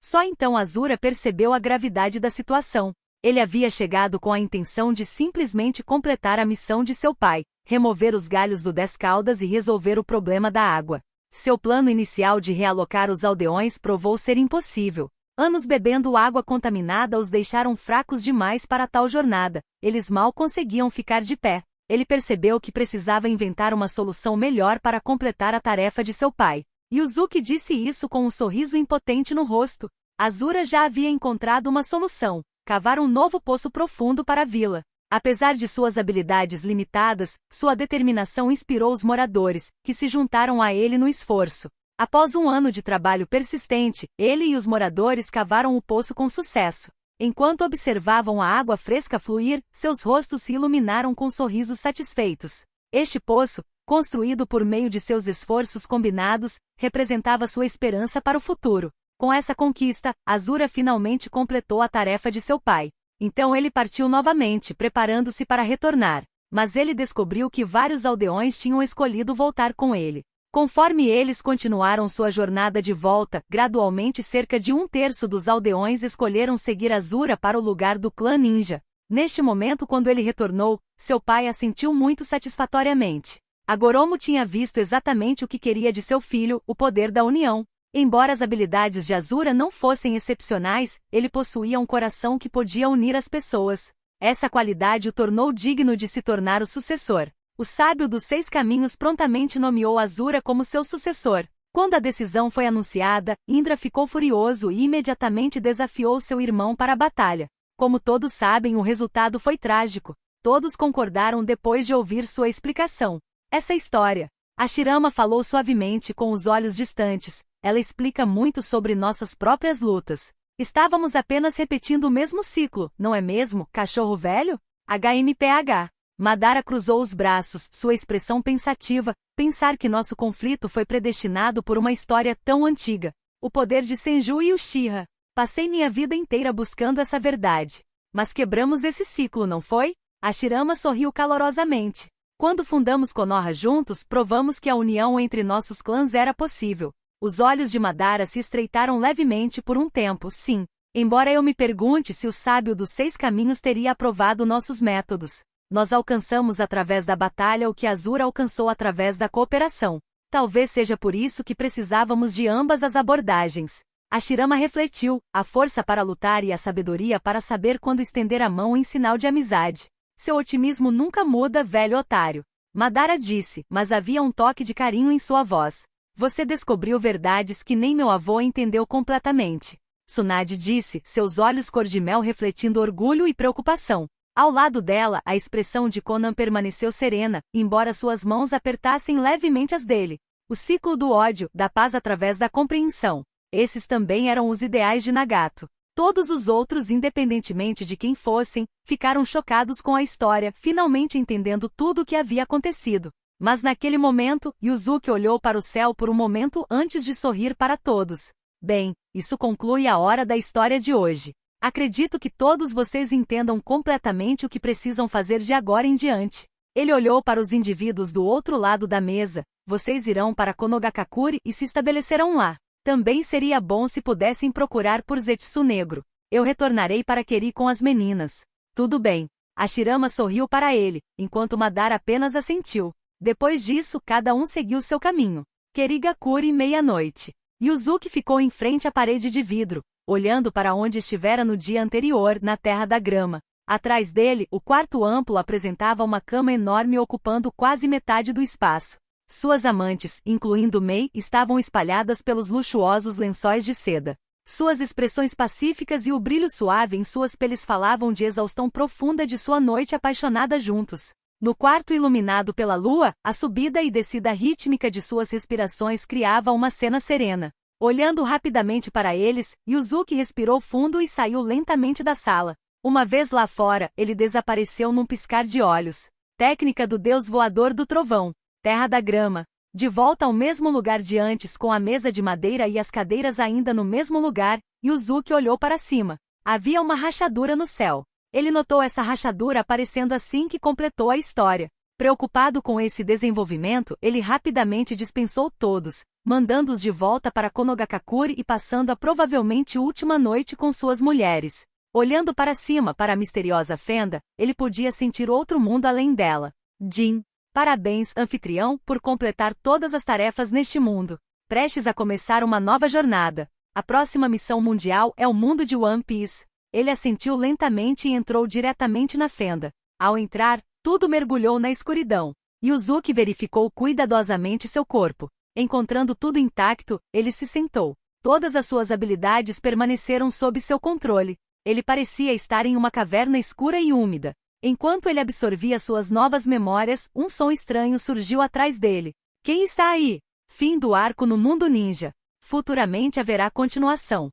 Speaker 2: Só então Azura percebeu a gravidade da situação. Ele havia chegado com a intenção de simplesmente completar a missão de seu pai, remover os galhos do 10 Caudas e resolver o problema da água. Seu plano inicial de realocar os aldeões provou ser impossível. Anos bebendo água contaminada os deixaram fracos demais para tal jornada. Eles mal conseguiam ficar de pé. Ele percebeu que precisava inventar uma solução melhor para completar a tarefa de seu pai. Yuzuki disse isso com um sorriso impotente no rosto. Azura já havia encontrado uma solução: cavar um novo poço profundo para a vila. Apesar de suas habilidades limitadas, sua determinação inspirou os moradores, que se juntaram a ele no esforço. Após um ano de trabalho persistente, ele e os moradores cavaram o poço com sucesso. Enquanto observavam a água fresca fluir, seus rostos se iluminaram com sorrisos satisfeitos. Este poço, construído por meio de seus esforços combinados, representava sua esperança para o futuro. Com essa conquista, Azura finalmente completou a tarefa de seu pai. Então ele partiu novamente, preparando-se para retornar. Mas ele descobriu que vários aldeões tinham escolhido voltar com ele. Conforme eles continuaram sua jornada de volta, gradualmente cerca de 1/3 dos aldeões escolheram seguir Azura para o lugar do clã ninja. Neste momento, quando ele retornou, seu pai assentiu muito satisfatoriamente. Agoromo tinha visto exatamente o que queria de seu filho, o poder da união. Embora as habilidades de Azura não fossem excepcionais, ele possuía um coração que podia unir as pessoas. Essa qualidade o tornou digno de se tornar o sucessor. O sábio dos 6 caminhos prontamente nomeou Azura como seu sucessor. Quando a decisão foi anunciada, Indra ficou furioso e imediatamente desafiou seu irmão para a batalha. Como todos sabem, o resultado foi trágico. Todos concordaram depois de ouvir sua explicação. Essa história. Ashirama falou suavemente com os olhos distantes. Ela explica muito sobre nossas próprias lutas. Estávamos apenas repetindo o mesmo ciclo, não é mesmo, cachorro velho? HMPH. Madara cruzou os braços, sua expressão pensativa, pensar que nosso conflito foi predestinado por uma história tão antiga. O poder de Senju e Uchiha. Passei minha vida inteira buscando essa verdade. Mas quebramos esse ciclo, não foi? Ashirama sorriu calorosamente. Quando fundamos Konoha juntos, provamos que a união entre nossos clãs era possível. Os olhos de Madara se estreitaram levemente por um tempo, sim. Embora eu me pergunte se o sábio dos 6 caminhos teria aprovado nossos métodos. Nós alcançamos através da batalha o que Azura alcançou através da cooperação. Talvez seja por isso que precisávamos de ambas as abordagens. Ashirama refletiu, a força para lutar e a sabedoria para saber quando estender a mão em sinal de amizade. Seu otimismo nunca muda, velho otário. Madara disse, mas havia um toque de carinho em sua voz. Você descobriu verdades que nem meu avô entendeu completamente. Tsunade disse, seus olhos cor de mel refletindo orgulho e preocupação. Ao lado dela, a expressão de Conan permaneceu serena, embora suas mãos apertassem levemente as dele. O ciclo do ódio, da paz através da compreensão. Esses também eram os ideais de Nagato. Todos os outros, independentemente de quem fossem, ficaram chocados com a história, finalmente entendendo tudo o que havia acontecido. Mas naquele momento, Yuzuki olhou para o céu por um momento antes de sorrir para todos. Bem, isso conclui a hora da história de hoje. Acredito que todos vocês entendam completamente o que precisam fazer de agora em diante. Ele olhou para os indivíduos do outro lado da mesa. Vocês irão para Konogakakure e se estabelecerão lá. Também seria bom se pudessem procurar por Zetsu Negro. Eu retornarei para Keri com as meninas. Tudo bem. Ashirama sorriu para ele, enquanto Madara apenas assentiu. Depois disso, cada um seguiu seu caminho. Kerigakure, meia-noite. Yuzuki ficou em frente à parede de vidro, olhando para onde estivera no dia anterior, na Terra da Grama. Atrás dele, o quarto amplo apresentava uma cama enorme ocupando quase metade do espaço. Suas amantes, incluindo Mei, estavam espalhadas pelos luxuosos lençóis de seda. Suas expressões pacíficas e o brilho suave em suas peles falavam de exaustão profunda de sua noite apaixonada juntos. No quarto iluminado pela lua, a subida e descida rítmica de suas respirações criava uma cena serena. Olhando rapidamente para eles, Yuzuki respirou fundo e saiu lentamente da sala. Uma vez lá fora, ele desapareceu num piscar de olhos. Técnica do deus voador do trovão. Terra da Grama. De volta ao mesmo lugar de antes com a mesa de madeira e as cadeiras ainda no mesmo lugar, Yuzuki olhou para cima. Havia uma rachadura no céu. Ele notou essa rachadura aparecendo assim que completou a história. Preocupado com esse desenvolvimento, ele rapidamente dispensou todos, mandando-os de volta para Konogakakure e passando a provavelmente última noite com suas mulheres. Olhando para cima para a misteriosa fenda, ele podia sentir outro mundo além dela. Jin. Parabéns, anfitrião, por completar todas as tarefas neste mundo. Prestes a começar uma nova jornada. A próxima missão mundial é o mundo de One Piece. Ele assentiu lentamente e entrou diretamente na fenda. Ao entrar, tudo mergulhou na escuridão. Yuzuki verificou cuidadosamente seu corpo. Encontrando tudo intacto, ele se sentou. Todas as suas habilidades permaneceram sob seu controle. Ele parecia estar em uma caverna escura e úmida. Enquanto ele absorvia suas novas memórias, um som estranho surgiu atrás dele. Quem está aí? Fim do arco no mundo ninja. Futuramente haverá continuação.